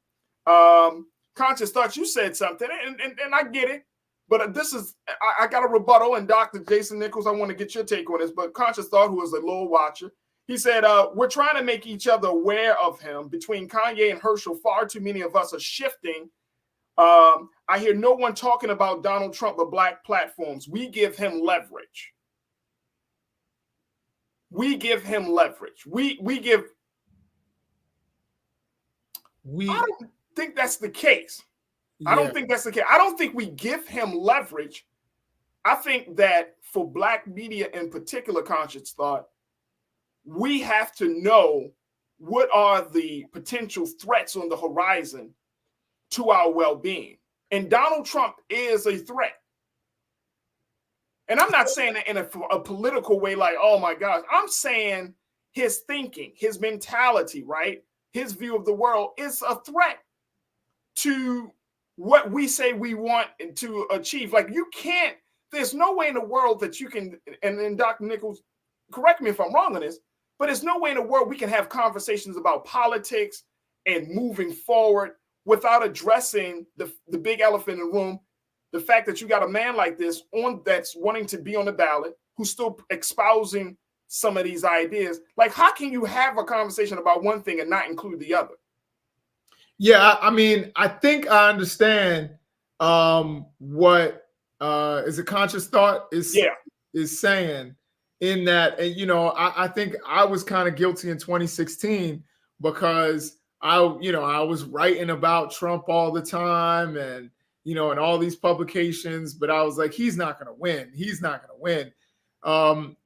Conscious Thoughts, you said something, and I get it, but this is, I got a rebuttal, and Dr. Jason Nichols, I want to get your take on this, but Conscious Thought, who is a loyal watcher, he said, we're trying to make each other aware of him. Between Kanye and Herschel, far too many of us are shifting. I hear no one talking about Donald Trump or black platforms. We give him leverage. We give him leverage. I don't think that's the case. Yeah. I don't think that's the case. I don't think we give him leverage. I think that for black media in particular, Conscious Thought, we have to know what are the potential threats on the horizon to our well-being. And Donald Trump is a threat. And I'm not saying that in a political way, like, oh my gosh. I'm saying his thinking, his mentality, right? His view of the world is a threat to what we say we want to achieve. Like, you can't, there's no way in the world that you can, and then Dr. Nichols, correct me if I'm wrong on this, but there's no way in the world we can have conversations about politics and moving forward without addressing the big elephant in the room. The fact that you got a man like this that's wanting to be on the ballot, who's still espousing some of these ideas. Like, how can you have a conversation about one thing and not include the other? Yeah, I mean, I think I understand what is a Conscious Thought is saying, in that, and I think I was kind of guilty in 2016 because I was writing about Trump all the time, and in all these publications, but I was like, he's not going to win. He's not going to win.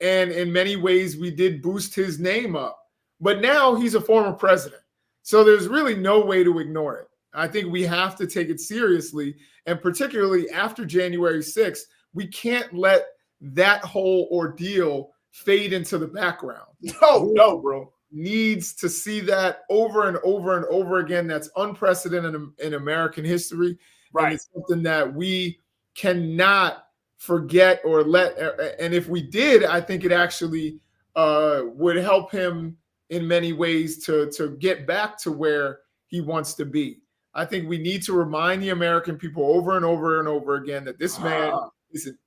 And in many ways, we did boost his name up. But now he's a former president. So there's really no way to ignore it. I think we have to take it seriously. And particularly after January 6th, we can't let that whole ordeal fade into the background. No, bro. Needs to see that over and over and over again. That's unprecedented in American history. Right. And it's something that we cannot forget or let. And if we did, I think it actually would help him in many ways to get back to where he wants to be. I think we need to remind the American people over and over and over again that this man is an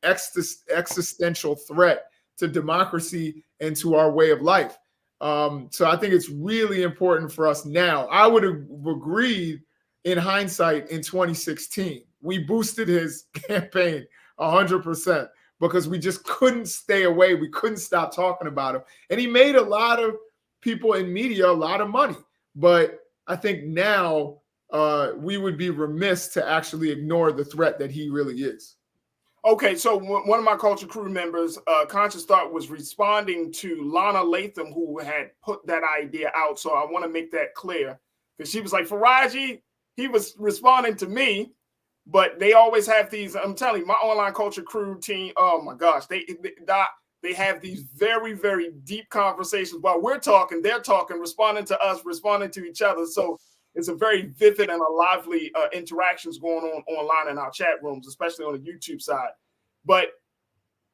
existential threat to democracy and to our way of life. So I think it's really important for us now. I would have agreed in hindsight in 2016. We boosted his campaign 100% because we just couldn't stay away. We couldn't stop talking about him. And he made a lot of people in media a lot of money. But I think now we would be remiss to actually ignore the threat that he really is. Okay, so one of my culture crew members, Conscious Thought, was responding to Lana Latham, who had put that idea out. So I want to make that clear, because she was like, Farajii, he was responding to me, but they always have these, I'm telling you, my online culture crew team, oh my gosh, they have these very, very deep conversations while we're talking, they're talking, responding to us, responding to each other. So it's a very vivid and a lively interactions going on online in our chat rooms, especially on the YouTube side. But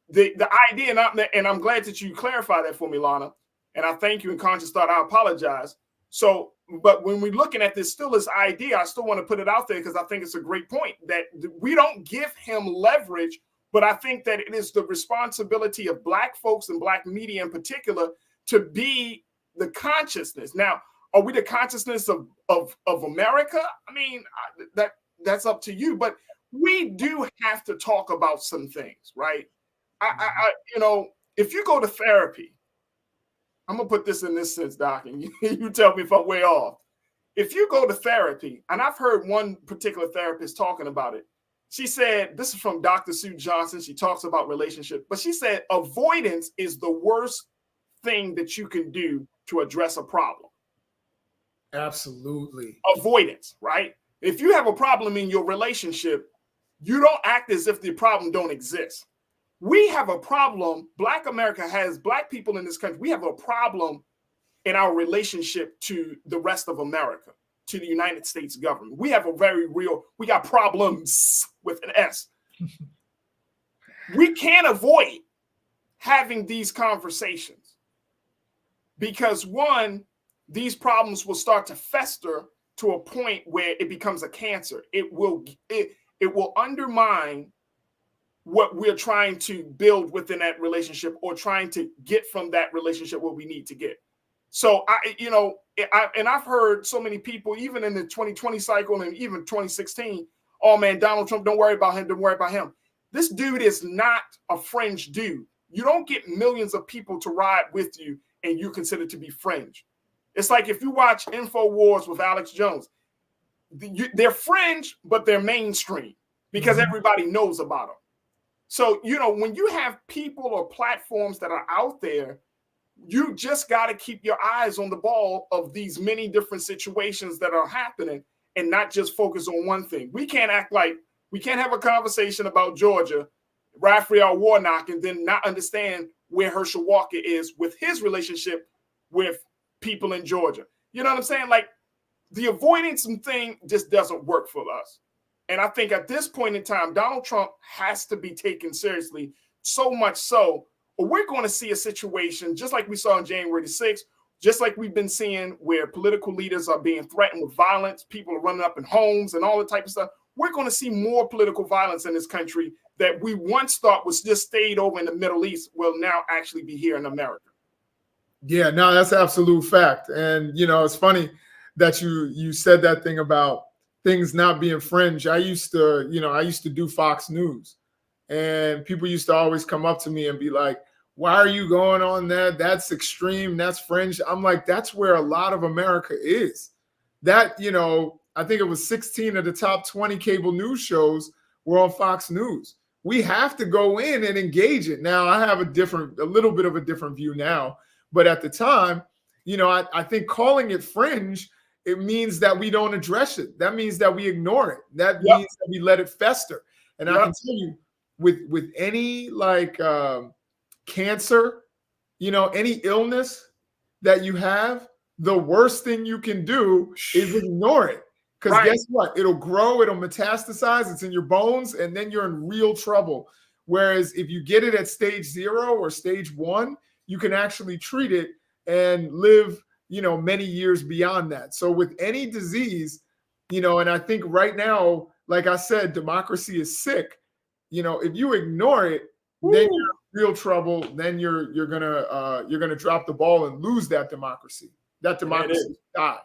the idea, and I'm glad that you clarified that for me, Lana, and I thank you. And Conscious Thought, I apologize. So, but when we're looking at this idea, I still want to put it out there because I think it's a great point that we don't give him leverage, but I think that it is the responsibility of Black folks and Black media in particular to be the consciousness. Now, are we the consciousness of America? I mean, that's up to you, but we do have to talk about some things, right? If you go to therapy, I'm gonna put this in this sense, Doc, and you tell me if I'm way off. If you go to therapy, and I've heard one particular therapist talking about it, she said, this is from Dr. Sue Johnson. She talks about relationship, but she said avoidance is the worst thing that you can do to address a problem. Absolutely. Avoidance, right? If you have a problem in your relationship, you don't act as if the problem don't exist. We have a problem. Black America has Black people in this country. We have a problem in our relationship to the rest of America, to the United States government. We have we got problems with an S. We can't avoid having these conversations because one, these problems will start to fester to a point where it becomes a cancer. It will undermine what we're trying to build within that relationship or trying to get from that relationship what we need to get. So I've heard so many people, even in the 2020 cycle and even 2016, oh man, Donald Trump, don't worry about him, don't worry about him. This dude is not a fringe dude. You don't get millions of people to ride with you and you consider to be fringe. It's like if you watch InfoWars with Alex Jones, they're fringe, but they're mainstream because everybody knows about them. So, when you have people or platforms that are out there, you just got to keep your eyes on the ball of these many different situations that are happening and not just focus on one thing. We can't act like we can't have a conversation about Georgia, Raphael Warnock, and then not understand where Herschel Walker is with his relationship with people in Georgia. You know what I'm saying? Like the avoidance thing just doesn't work for us. And I think at this point in time, Donald Trump has to be taken seriously, so much so, or we're going to see a situation just like we saw on January the 6th, just like we've been seeing where political leaders are being threatened with violence, people are running up in homes and all the type of stuff. We're going to see more political violence in this country that we once thought was just stayed over in the Middle East will now actually be here in America. Yeah, no, that's absolute fact. And, it's funny that you said that thing about things not being fringe. I used to do Fox News, and people used to always come up to me and be like, why are you going on that? That's extreme. That's fringe. I'm like, that's where a lot of America is. That, I think it was 16 of the top 20 cable news shows were on Fox News. We have to go in and engage it. Now, I have a little bit of a different view now, but at the time, I think calling it fringe, it means that we don't address it. That means that we ignore it. That means that we let it fester. And I can tell you, with any cancer, any illness that you have, the worst thing you can do is ignore it. Because guess what? It'll grow, it'll metastasize, it's in your bones, and then you're in real trouble. Whereas if you get it at stage 0 or stage 1, you can actually treat it and live many years beyond that. So with any disease, and I think right now, like I said, democracy is sick. If you ignore it, then you're in real trouble. Then you're gonna drop the ball and lose that democracy. That democracy died.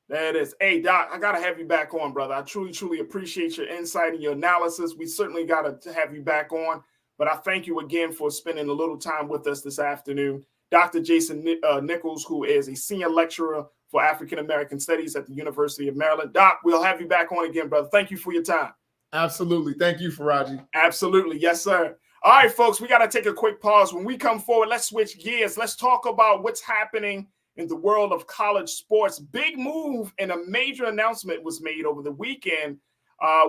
There it is. Hey, Doc, I gotta have you back on, brother. I truly appreciate your insight and your analysis. We certainly gotta have you back on. But I thank you again for spending a little time with us this afternoon. Dr. Jason Nichols, who is a senior lecturer for African American Studies at the University of Maryland. Doc, we'll have you back on again, brother. Thank you for your time. Absolutely. Thank you, Farajii. Absolutely. Yes, sir. All right, folks, we got to take a quick pause. When we come forward, let's switch gears. Let's talk about what's happening in the world of college sports. Big move and a major announcement was made over the weekend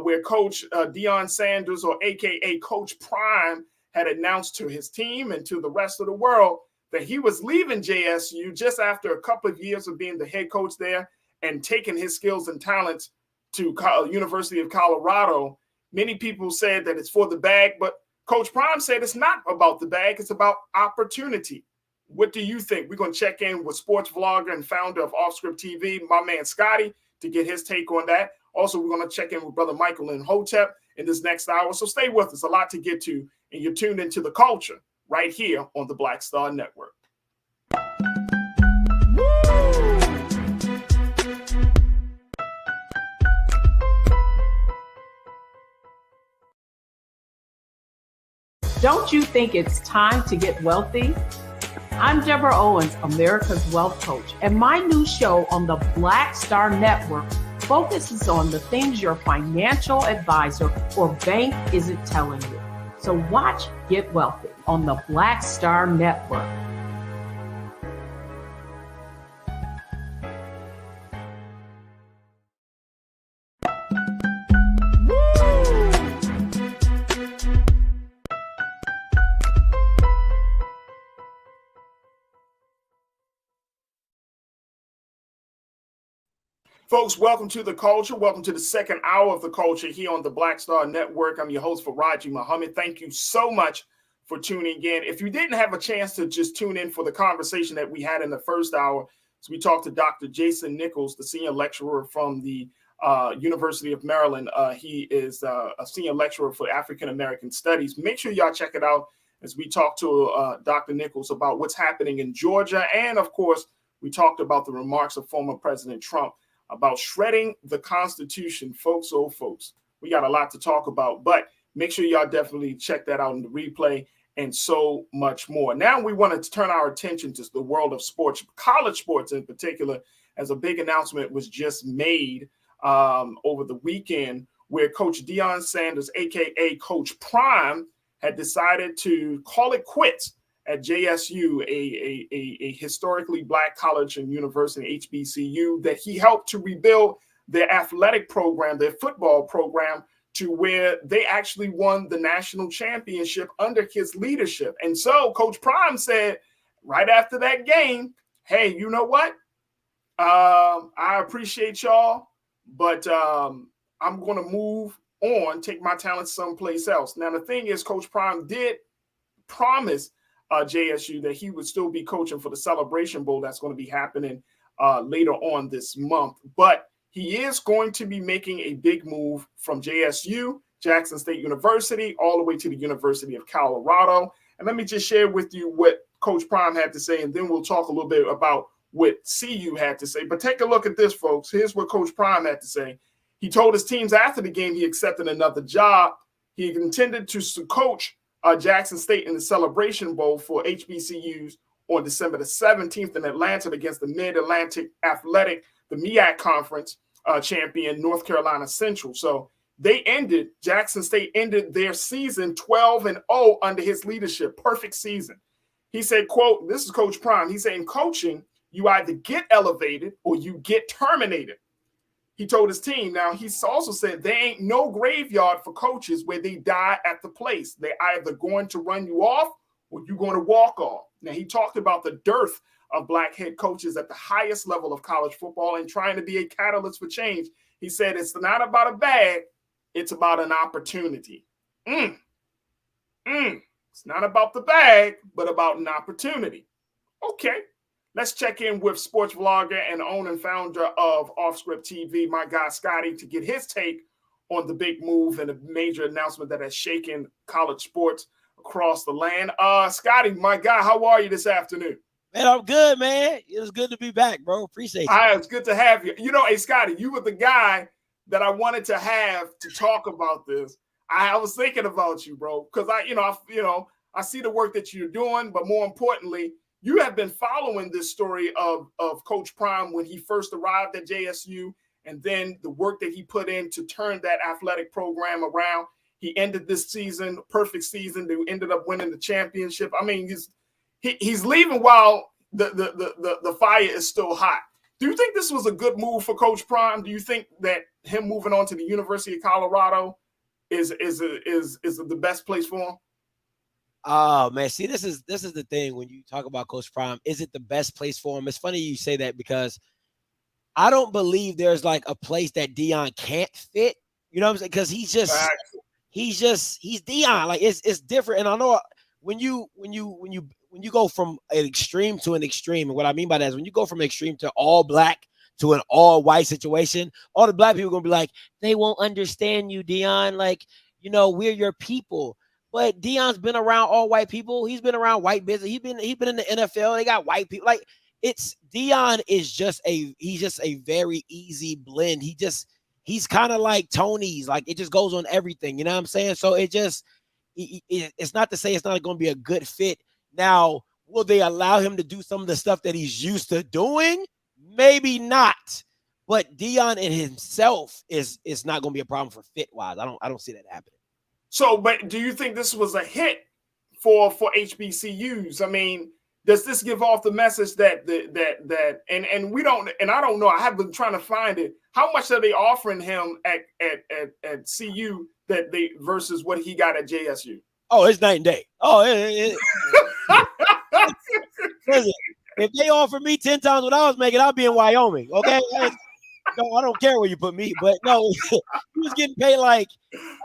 where Coach Deion Sanders, or AKA Coach Prime, had announced to his team and to the rest of the world that he was leaving JSU just after a couple of years of being the head coach there. and taking his skills and talents to University of Colorado, many people said that it's for the bag, but Coach Prime said it's not about the bag, it's about opportunity. What do you think? We're going to check in with sports vlogger and founder of Offscript TV, my man Scotty, to get his take on that. Also, we're going to check in with Brother Michael and Hotep in this next hour. So stay with us. A lot to get to, and you're tuned into The Culture right here on the Black Star Network. Don't you think it's time to get wealthy? I'm Deborah Owens, America's Wealth Coach, and my new show on the Black Star Network focuses on the things your financial advisor or bank isn't telling you. So watch Get Wealthy on the Black Star Network. Folks, welcome to The Culture. Welcome to the second hour of The Culture here on the Black Star Network. I'm your host, Farajii Muhammad. Thank you so much for tuning in. If you didn't have a chance to just tune in for the conversation that we had in the first hour, so we talked to Dr. Jason Nichols, the senior lecturer from the University of Maryland. He is a senior lecturer for African American Studies. Make sure y'all check it out as we talk to Dr. Nichols about what's happening in Georgia. And, of course, we talked about the remarks of former President Trump about shredding the Constitution. Folks, oh folks, we got a lot to talk about, but make sure y'all definitely check that out in the replay and so much more. Now we want to turn our attention to the world of sports, college sports in particular, as a big announcement was just made over the weekend where Coach Deion Sanders, aka Coach Prime, had decided to call it quits at JSU, a historically Black college and university, HBCU, that he helped to rebuild their athletic program, their football program, to where they actually won the national championship under his leadership. And so Coach Prime said right after that game, hey, you know what? I appreciate y'all, but I'm going to move on, take my talents someplace else. Now, the thing is, Coach Prime did promise JSU that he would still be coaching for the Celebration Bowl that's going to be happening later on this month. But he is going to be making a big move from JSU, Jackson State University, all the way to the University of Colorado. And let me just share with you what Coach Prime had to say, and then we'll talk a little bit about what CU had to say. But take a look at this, folks. Here's what Coach Prime had to say. He told his teams after the game he accepted another job. He intended to coach Jackson State in the Celebration Bowl for HBCUs on December the 17th in Atlanta against the Mid-Atlantic Athletic, the MEAC Conference champion, North Carolina Central. So Jackson State ended their season 12-0 under his leadership. Perfect season. He said, quote, this is Coach Prime. He said, in coaching, you either get elevated or you get terminated. He told his team. Now, he's also said there ain't no graveyard for coaches where they die at the place. They're either going to run you off or you're going to walk off. Now, he talked about the dearth of Black head coaches at the highest level of college football and trying to be a catalyst for change. He said it's not about a bag, it's about an opportunity. It's not about the bag, but about an opportunity. Okay. Let's check in with sports vlogger and owner and founder of Offscript TV, my guy Scotty, to get his take on the big move and a major announcement that has shaken college sports across the land. Scotty, my guy, how are you this afternoon? Man, I'm good, man. It was good to be back, bro. Appreciate you. It's good to have you. You know, hey, Scotty, you were the guy that I wanted to have to talk about this. I was thinking about you, bro, because I see the work that you're doing, but more importantly, you have been following this story of Coach Prime when he first arrived at JSU and then the work that he put in to turn that athletic program around. He ended this season, perfect season. They ended up winning the championship. I mean, he's leaving while the fire is still hot. Do you think this was a good move for Coach Prime? Do you think that him moving on to the University of Colorado is the best place for him? Oh man, see, this is the thing when you talk about Coach Prime. Is it the best place for him? It's funny you say that because I don't believe there's like a place that Deion can't fit. You know what I'm saying? Because he's Deion. Like it's different. And I know when you go from an extreme to an extreme, and what I mean by that is when you go from extreme to all black to an all white situation, all the black people are gonna be like, they won't understand you, Deion. Like, you know, we're your people. But Deion's been around all white people. He's been around white business. He's been in the NFL. They got white people. Like Deion is just a very easy blend. He's kind of like Tony's. Like it just goes on everything. You know what I'm saying? So it's not to say it's not going to be a good fit. Now, will they allow him to do some of the stuff that he's used to doing? Maybe not. But Deion in himself is not going to be a problem for fit wise. I don't see that happening. So, but do you think this was a hit for HBCUs? I mean, does this give off the message that and we don't, and I don't know, I have been trying to find it. How much are they offering him at CU that they versus what he got at JSU? Oh, it's night and day. Oh, listen, if they offered me 10 times what I was making, I'd be in Wyoming. Okay. No, I don't care where you put me, but no, he was getting paid like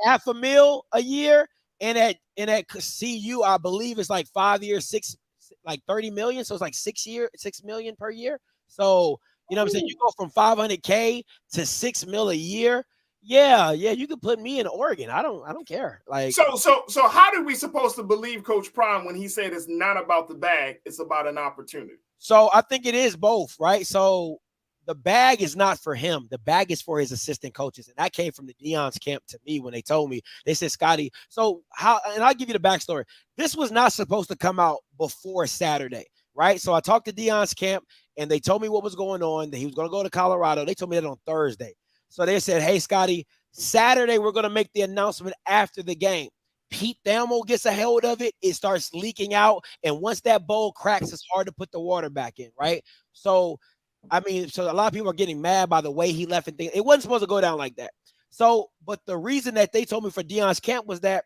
$500,000 a year, and at CU, I believe it's like 5 years, like 30 million. So it's like 6 million per year. So you know what I'm saying? You go from 500K to $6 million a year. Yeah, you could put me in Oregon. I don't care. Like so how do we supposed to believe Coach Prime when he said it's not about the bag, it's about an opportunity? So I think it is both, right? So the bag is not for him. The bag is for his assistant coaches. And that came from the Deion's camp to me when they told me. They said, Scotty, so how, and I'll give you the backstory. This was not supposed to come out before Saturday, right? So I talked to Deion's camp, and they told me what was going on, that he was going to go to Colorado. They told me that on Thursday. So they said, hey, Scotty, Saturday we're going to make the announcement after the game. Pete Thamel gets a hold of it. It starts leaking out. And once that bowl cracks, it's hard to put the water back in, right? So a lot of people are getting mad by the way he left and things. It wasn't supposed to go down like that. So, but the reason that they told me for Deion's camp was that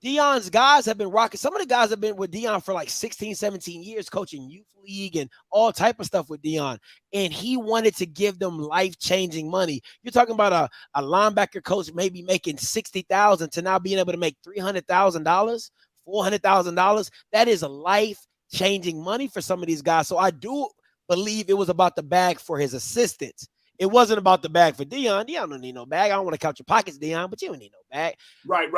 Deion's guys have been rocking. Some of the guys have been with Deion for like 16, 17 years, coaching youth league and all type of stuff with Deion. And he wanted to give them life-changing money. You're talking about a linebacker coach maybe making $60,000 to now being able to make $300,000, $400,000. That is a life-changing money for some of these guys. So I do believe it was about the bag for his assistants. It wasn't about the bag for Deion. Deion don't need no bag. I don't want to count your pockets, Deion, but you don't need no bag. Right.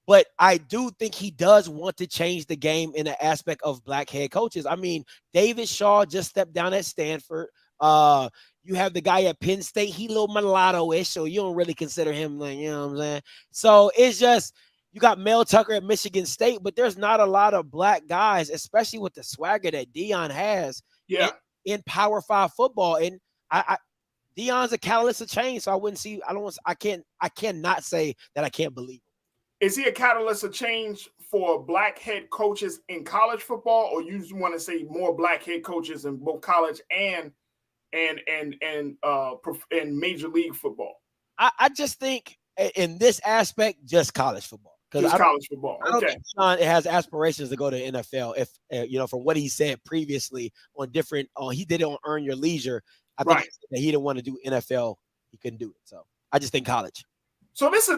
But I do think he does want to change the game in the aspect of black head coaches. I mean, David Shaw just stepped down at Stanford. You have the guy at Penn State. He a little mulatto-ish, so you don't really consider him, like, you know what I'm saying? So it's just, you got Mel Tucker at Michigan State, but there's not a lot of black guys, especially with the swagger that Deion has. Yeah. In Power 5 football, and Deion's a catalyst of change. So I cannot say that I can't believe it. Is he a catalyst of change for black head coaches in college football, or you just want to say more black head coaches in both college and Major League Football? I just think in this aspect, just college football. Just college football. Okay. I don't think Deion has aspirations to go to NFL. If from what he said previously on different, he did it on Earn Your Leisure. I think that he didn't want to do NFL. He couldn't do it. So I just think college. So this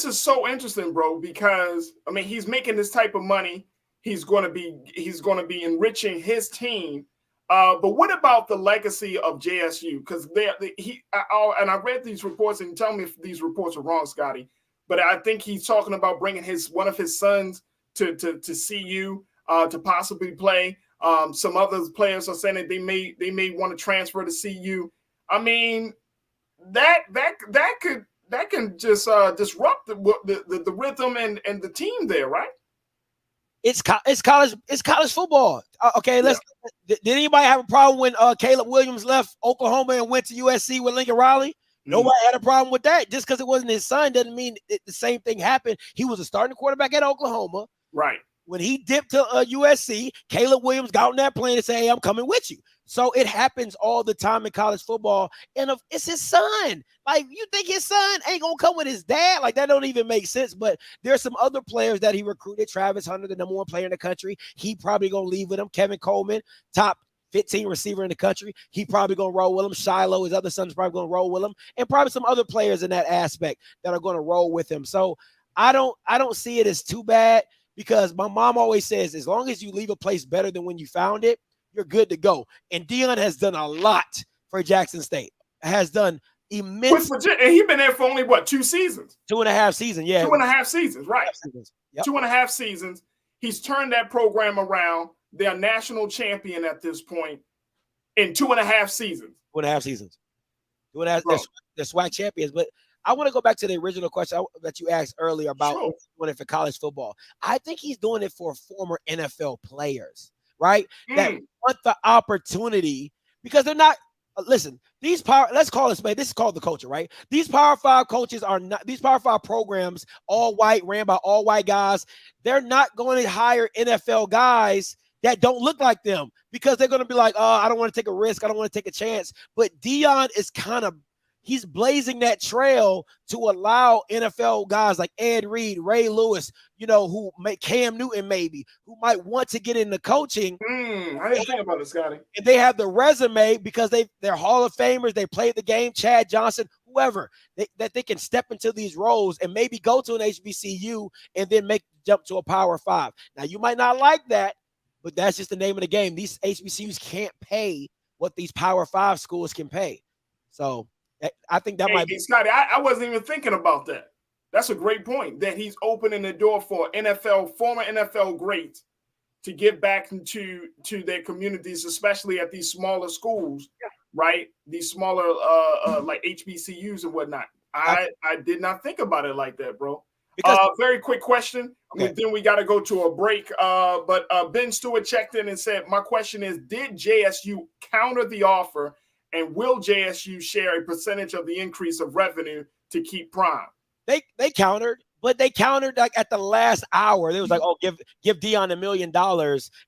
is so interesting, bro, because I mean he's making this type of money. He's going to be enriching his team. But what about the legacy of JSU? Because I read these reports, and tell me if these reports are wrong, Scotty. But I think he's talking about bringing one of his sons to CU to possibly play. Some other players are saying that they may want to transfer to CU. I mean, that can just disrupt the rhythm and the team there, right? It's college football. Okay, did anybody have a problem when Caleb Williams left Oklahoma and went to USC with Lincoln Riley? Nobody had a problem with that. Just because it wasn't his son doesn't mean the same thing happened. He was a starting quarterback at Oklahoma. Right. When he dipped to USC, Caleb Williams got on that plane and said, hey, I'm coming with you. So it happens all the time in college football. And it's his son. Like, you think his son ain't going to come with his dad? Like, that don't even make sense. But there's some other players that he recruited. Travis Hunter, the #1 player in the country. He probably going to leave with him. Kevin Coleman, top 15 receiver in the country. He probably going to roll with him. Shiloh, his other son's probably going to roll with him, and probably some other players in that aspect that are going to roll with him. So I don't see it as too bad, because my mom always says, as long as you leave a place better than when you found it, you're good to go. And Deion has done a lot for Jackson State. Has done immense. And he's been there for only, what, 2 seasons? 2.5 seasons, yeah. 2.5 seasons, right. 2.5 seasons. He's turned that program around. They're a national champion at this point in 2.5 seasons. 2.5 seasons. 2.5. They're SWAC champions. But I want to go back to the original question that you asked earlier about doing it for college football. I think he's doing it for former NFL players, right? That want the opportunity, because they're not. Listen, let's call it, this is called the culture, right? These Power 5 coaches are not, these Power 5 programs, all white, ran by all white guys. They're not going to hire NFL guys that don't look like them, because they're going to be like, oh, I don't want to take a risk. I don't want to take a chance. But Deion is he's blazing that trail to allow NFL guys like Ed Reed, Ray Lewis, who make Cam Newton maybe, who might want to get into coaching. I didn't think about it, Scotty. And they have the resume because they're Hall of Famers. They played the game, Chad Johnson, whoever, that they can step into these roles and maybe go to an HBCU and then make the jump to a Power 5. Now, you might not like that, but that's just the name of the game. These HBCUs can't pay what these Power 5 schools can pay. So I think that might be. Scotty, I wasn't even thinking about that. That's a great point, that he's opening the door for former NFL greats to get back into their communities, especially at these smaller schools, right? These smaller like HBCUs and whatnot. I did not think about it like that, bro. Very quick question. Okay. Then we got to go to a break. But Ben Stewart checked in and said, my question is, did JSU counter the offer, and will JSU share a percentage of the increase of revenue to keep Prime? They countered, but they countered like at the last hour. They was like, oh, give Deion $1 million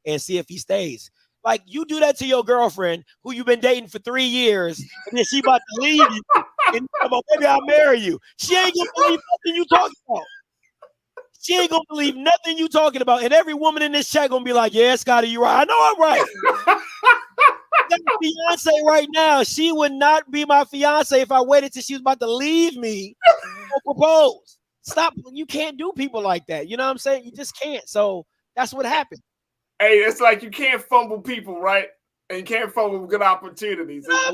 and see if he stays. Like, you do that to your girlfriend who you've been dating for 3 years, and then she about to leave you, and about, maybe I'll marry you. She ain't gonna believe nothing you talking about. She ain't gonna believe nothing you talking about. And every woman in this chat gonna be like, yeah, Scotty, you're right. I know I'm right. That's Beyonce right now. She would not be my fiance if I waited till she was about to leave me to propose. Stop. You can't do people like that. You know what I'm saying? You just can't. So that's what happened. Hey, it's like you can't fumble people, right? And you can't fumble good opportunities. I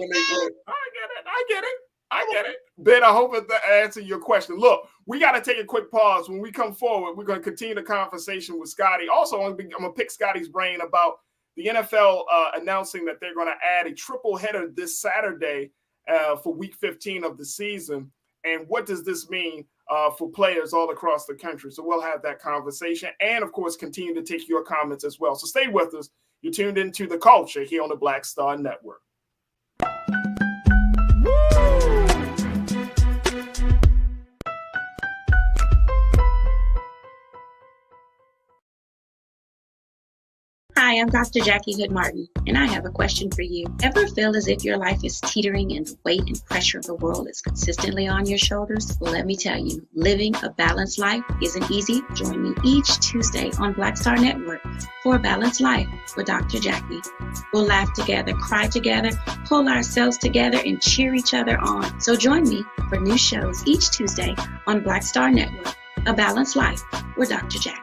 get it. Ben, I hope it answered your question. Look, we got to take a quick pause. When we come forward, we're going to continue the conversation with Scotty. Also, I'm going to pick Scotty's brain about the NFL announcing that they're going to add a triple header this Saturday for week 15 of the season. And what does this mean for players all across the country? So we'll have that conversation and, of course, continue to take your comments as well. So stay with us. You're tuned into The Culture here on the Black Star Network. Hi, I'm Dr. Jackie Hood-Martin, and I have a question for you. Ever feel as if your life is teetering and the weight and pressure of the world is consistently on your shoulders? Well, let me tell you, living a balanced life isn't easy. Join me each Tuesday on Black Star Network for A Balanced Life with Dr. Jackie. We'll laugh together, cry together, pull ourselves together, and cheer each other on. So join me for new shows each Tuesday on Black Star Network, A Balanced Life with Dr. Jackie.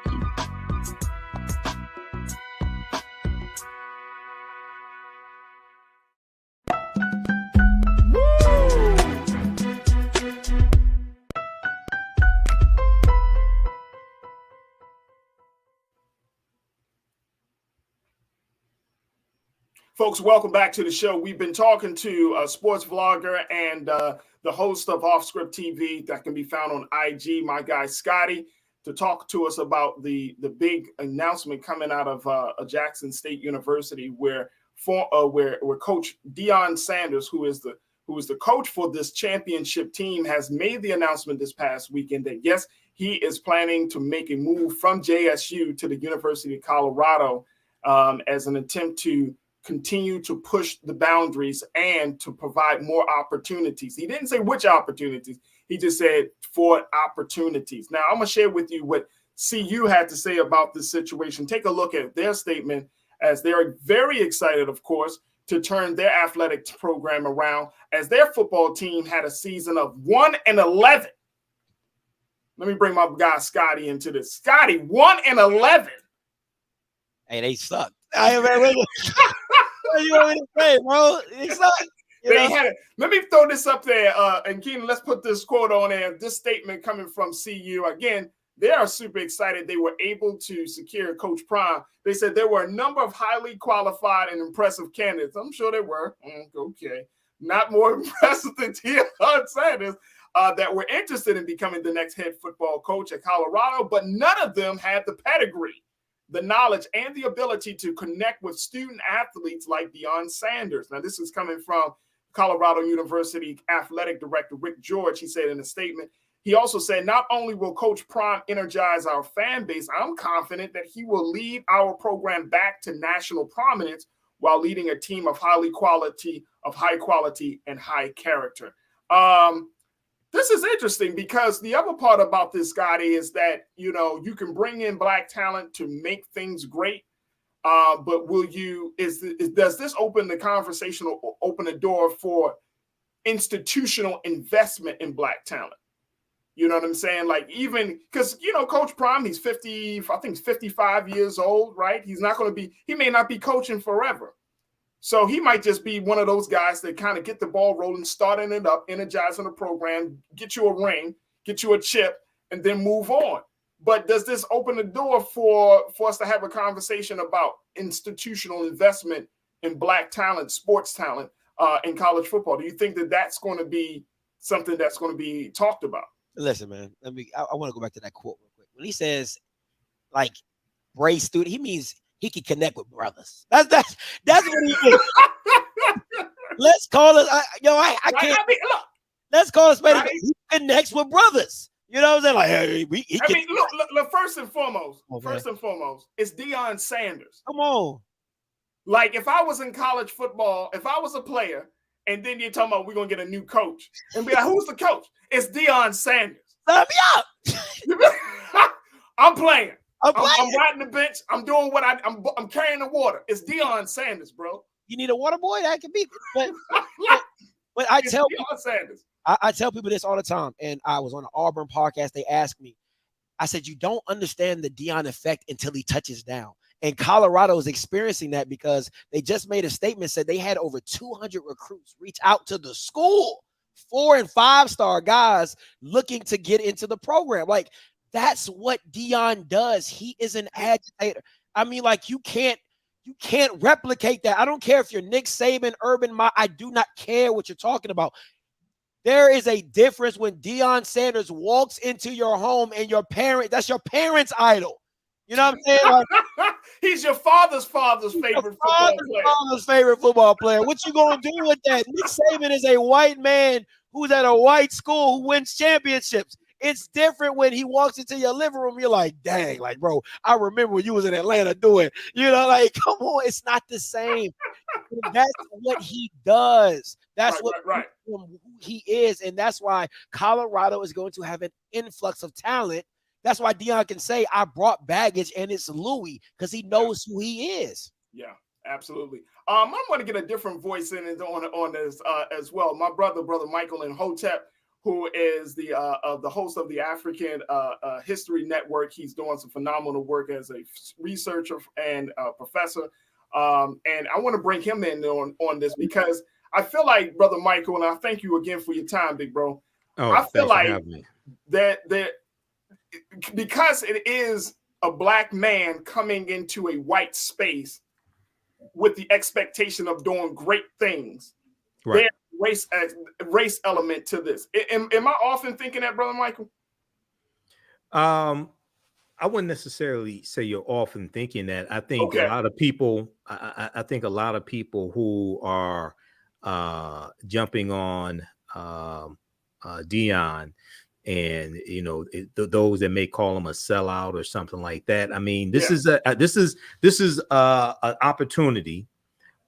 Folks, welcome back to the show. We've been talking to a sports vlogger and the host of Off Script TV that can be found on IG, my guy Scotty, to talk to us about the big announcement coming out of Jackson State University, where Coach Deion Sanders, who is the coach for this championship team, has made the announcement this past weekend that yes, he is planning to make a move from JSU to the University of Colorado as an attempt to continue to push the boundaries and to provide more opportunities. He didn't say which opportunities. He just said for opportunities. Now, I'm going to share with you what CU had to say about this situation. Take a look at their statement as they're very excited, of course, to turn their athletic program around, as their football team had a season of 1-11. Let me bring my guy Scotty into this. Scotty, 1-11. Hey, they suck. You know what I'm saying, bro? They suck. Let me throw this up there, and Keenan, let's put this quote on there. This statement coming from CU. Again, they are super excited they were able to secure Coach Prime. They said there were a number of highly qualified and impressive candidates. I'm sure there were. Okay. Not more impressive than Deion Sanders that were interested in becoming the next head football coach at Colorado, but none of them had the pedigree, the knowledge, and the ability to connect with student athletes like Deion Sanders. Now, this is coming from Colorado University Athletic Director Rick George. He said in a statement, he also said, not only will Coach Prime energize our fan base, I'm confident that he will lead our program back to national prominence while leading a team of high quality and high character. This is interesting because the other part about this, Scotty, is that, you can bring in Black talent to make things great. But does this open the conversation or open the door for institutional investment in Black talent? You know what I'm saying? Like, even because, Coach Prime, he's 55 years old, right? He may not be coaching forever. So he might just be one of those guys that kind of get the ball rolling, starting it up, energizing the program, get you a ring, get you a chip, and then move on. But does this open the door for us to have a conversation about institutional investment in Black talent, sports talent, in college football? Do you think that that's going to be something that's going to be talked about? Listen, man, I want to go back to that quote real quick. When he says, like, race student, he means he can connect with brothers. That's what he means. Let's call it, I can't. Let's call it spade. He connects with brothers. You know what I'm saying? Like, hey, look, first and foremost, it's Deion Sanders. Come on. Like, if I was in college football, if I was a player, and then you're talking about we're going to get a new coach, and be like, who's the coach? It's Deion Sanders. Sign me up. I'm playing. I'm riding the bench. I'm doing what I'm carrying the water. It's Deion Sanders, bro. You need a water boy? That could be. But I tell Deion Sanders. I tell people this all the time, and I was on the Auburn podcast. They asked me, I said, you don't understand the Deion effect until he touches down. And Colorado is experiencing that because they just made a statement, said they had over 200 recruits reach out to the school, 4- and 5-star guys looking to get into the program. Like, that's what Deion does. He is an agitator. I mean, like, you can't replicate that. I don't care if you're Nick Saban, Urban Meyer. I do not care what you're talking about. There is a difference when Deion Sanders walks into your home and that's your parent's idol. You know what I'm saying? Like, he's your father's favorite football player. What you gonna do with that? Nick Saban is a white man who's at a white school who wins championships. It's different when he walks into your living room. You're like, dang, like, bro, I remember when you was in Atlanta doing, like, come on, it's not the same. That's what he does. That's who he is. And that's why Colorado is going to have an influx of talent. That's why Deion can say, I brought baggage and it's Louis, because he knows who he is. Yeah, absolutely. I'm going to get a different voice in on this as well. My brother Michael in Hotep, who is the host of the African History Network. He's doing some phenomenal work as a researcher and professor. And I want to bring him in on this because I feel like, Brother Michael, and I thank you again for your time, big bro. I feel like that because it is a Black man coming into a white space with the expectation of doing great things, right? There's race element to this. Am I often thinking that, Brother Michael? I wouldn't necessarily say you're often thinking that. I think a lot of people. I think a lot of people who are jumping on Deion, and those that may call him a sellout or something like that. I mean, this is an opportunity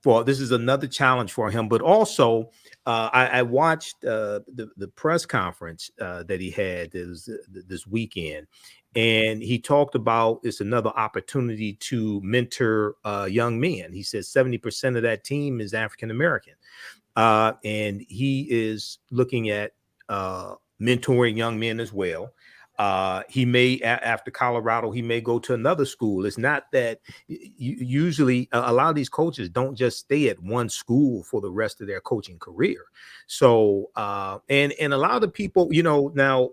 this is another challenge for him. But also, I watched the press conference that he had this weekend, and he talked about it's another opportunity to mentor young men. He says 70% of that team is African American, and he is looking at mentoring young men as well. He may, after Colorado, he may go to another school. It's not that usually a lot of these coaches don't just stay at one school for the rest of their coaching career. So, and a lot of the people, you know, now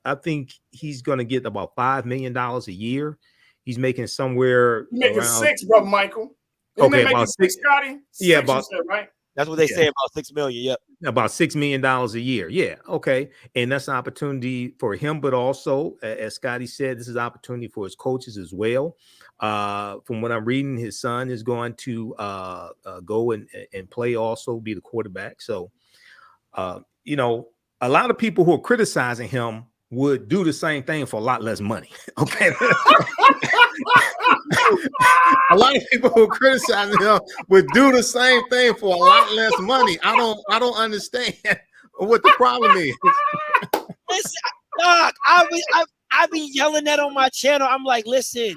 I think he's going to get about $5 million a year. He's making somewhere making around 6, brother Michael. Okay, about 6, Scotty. Yeah, 6, about said, right. That's what they say, about $6 million. Yep. About $6 million a year. Yeah. Okay. And that's an opportunity for him, but also, as Scotty said, this is an opportunity for his coaches as well. From what I'm reading, his son is going to go and play, also be the quarterback. So, you know, a lot of people who are criticizing him would do the same thing for a lot less money. Okay. A lot of people who are criticizing him would do the same thing for a lot less money. I don't understand what the problem is. Listen, Doc, I be yelling that on my channel. I'm like, listen,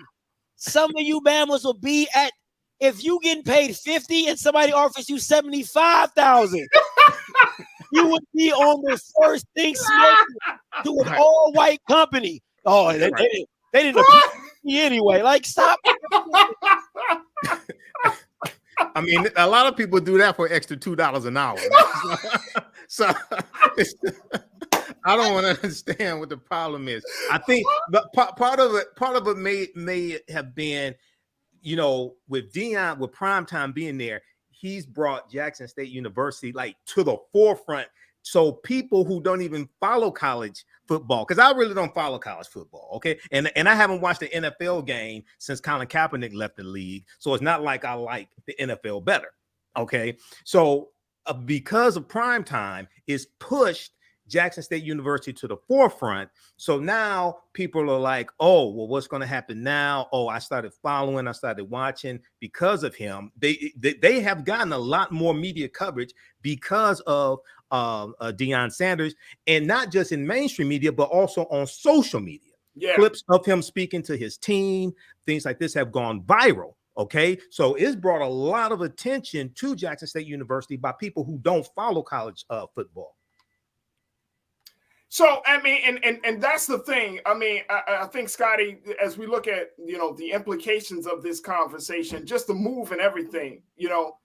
some of you Bammers will be at, if you getting paid 50 and somebody offers you 75,000, you would be on the first thing smoking to an all white company. Oh, they didn't appreciate me anyway. Like, stop. I mean, a lot of people do that for an extra $2 an hour. So I don't want to understand what the problem is. I think part of it may have been, you know, with Deion, with Primetime being there, he's brought Jackson State University like to the forefront. So people who don't even follow college football, because I really don't follow college football, okay? And I haven't watched the NFL game since Colin Kaepernick left the league. So it's not like I like the NFL better, okay? So because of Primetime, it's pushed Jackson State University to the forefront. So now people are like, oh, well, what's going to happen now? Oh, I started following, I started watching because of him. They have gotten a lot more media coverage because of Deion Sanders, and not just in mainstream media, but also on social media. Yeah. Clips of him speaking to his team, things like this have gone viral. Okay, so it's brought a lot of attention to Jackson State University by people who don't follow college football. So, I mean, and that's the thing. I mean, I think, Scotty, as we look at, you know, the implications of this conversation, just the move and everything, you know,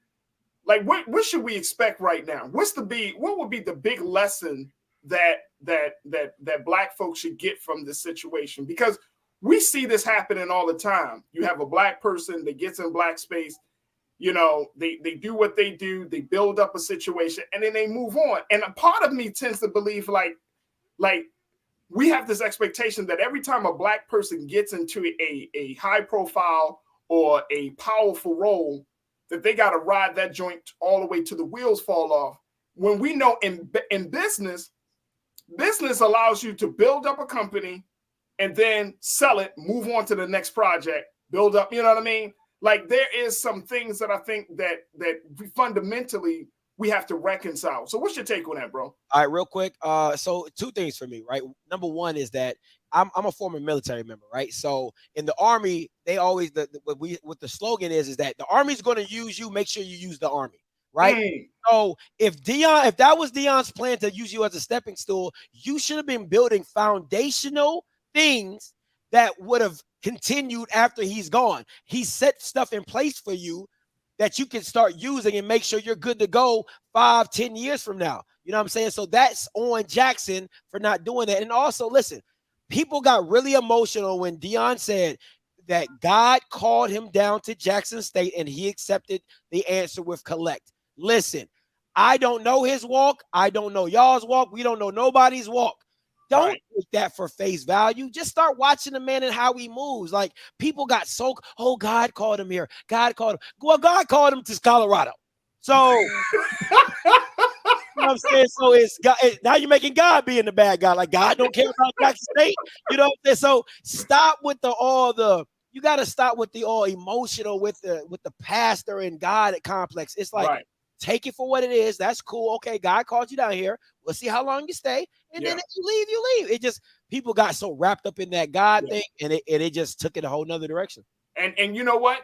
like what should we expect right now? What would be the big lesson that Black folks should get from this situation? Because we see this happening all the time. You have a Black person that gets in Black space, you know, they do what they do, they build up a situation, and then they move on. And a part of me tends to believe like we have this expectation that every time a Black person gets into a high profile or a powerful role, that they got to ride that joint all the way to the wheels fall off. When we know in business allows you to build up a company and then sell it, move on to the next project, build up, you know what I mean? Like, there is some things that I think that we fundamentally we have to reconcile. So what's your take on that, bro? All right, real quick. So 2 things for me, right? Number one is that I'm a former military member, right? So in the Army, they always what the slogan is that the Army's going to use you. Make sure you use the Army, right? So if that was Deion's plan to use you as a stepping stool, you should have been building foundational things that would have continued after he's gone. He set stuff in place for you that you can start using and make sure you're good to go 5-10 years from now. You know what I'm saying? So that's on Jackson for not doing that. And also, listen, people got really emotional when Deion said that God called him down to Jackson State and he accepted the answer with collect. Listen, I don't know his walk. I don't know y'all's walk. We don't know nobody's walk. Don't take that for face value. Just start watching the man and how he moves. Like, people got so, oh, God called him here. God called him. Well, God called him to Colorado. So, you know what I'm saying? So it's God. Now you're making God being the bad guy. Like, God don't care about Jackson State. You know what I'm saying? So stop with all the, you got to stop with the all emotional with the pastor and God complex. It's like, take it for what it is. That's cool. Okay, God called you down here. We'll see how long you stay. And then if you leave, you leave. It just, people got so wrapped up in that God thing, and it just took it a whole nother direction. And you know what?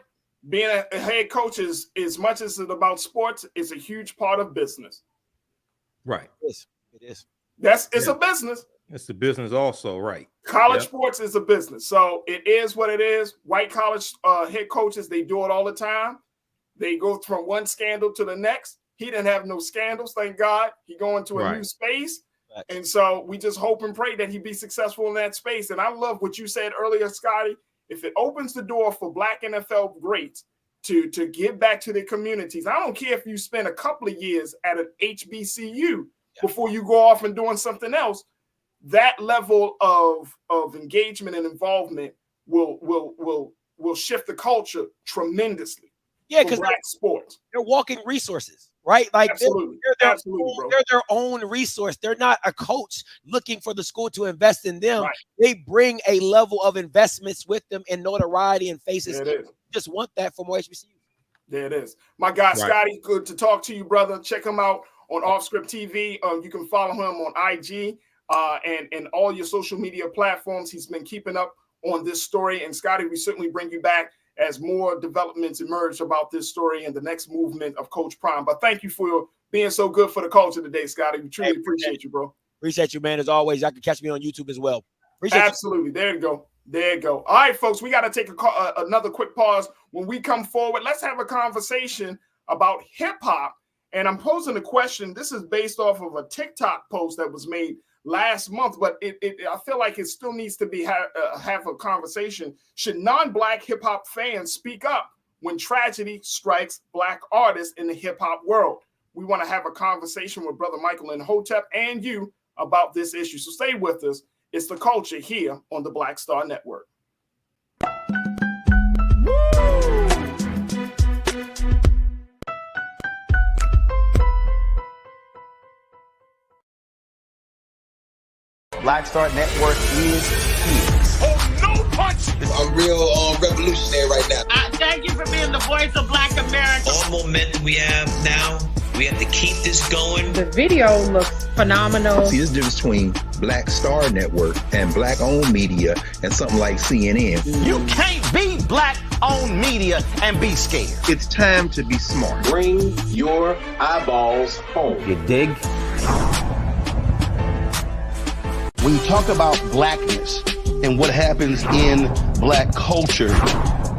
Being a head coach is, as much as it's about sports, it's a huge part of business. Right. It is. It's a business. It's the business also, right? College sports is a business. So it is what it is. White college head coaches, they do it all the time. They go from one scandal to the next. He didn't have no scandals, thank God. He going to a new space. And so we just hope and pray that he be successful in that space. And I love what you said earlier, Scotty. If it opens the door for Black NFL greats to give back to their communities, I don't care if you spend a couple of years at an HBCU before you go off and doing something else, that level of engagement and involvement will shift the culture tremendously. Yeah, because Black sports. They're walking resources, right? Like they're their own resource. They're not a coach looking for the school to invest in them. Right. They bring a level of investments with them and notoriety and faces. There it is. Just want that from more HBCUs. There it is. My guy, Scotty, good to talk to you, brother. Check him out on Offscript TV. You can follow him on IG and all your social media platforms. He's been keeping up on this story. And Scotty, we certainly bring you back as more developments emerge about this story and the next movement of Coach Prime. But thank you for being so good for the culture today, Scotty. We truly appreciate you, bro. Appreciate you, man. As always, y'all can catch me on YouTube as well. Absolutely. There you go. There you go. All right, folks, we got to take another quick pause. When we come forward, let's have a conversation about hip hop. And I'm posing a question. This is based off of a TikTok post that was made last month, but I feel like it still needs to be have a conversation. Should non-Black hip hop fans speak up when tragedy strikes Black artists in the hip hop world? We want to have a conversation with Brother Michael and Hotep and you about this issue. So stay with us. It's The Culture here on the Black Star Network. Black Star Network is here. Oh, no punch! I'm real revolutionary right now. Thank you for being the voice of Black America. All momentum we have now, we have to keep this going. The video looks phenomenal. See, there's a difference between Black Star Network and Black-owned media and something like CNN. You can't be Black-owned media and be scared. It's time to be smart. Bring your eyeballs home. You dig? When you talk about blackness and what happens in Black culture,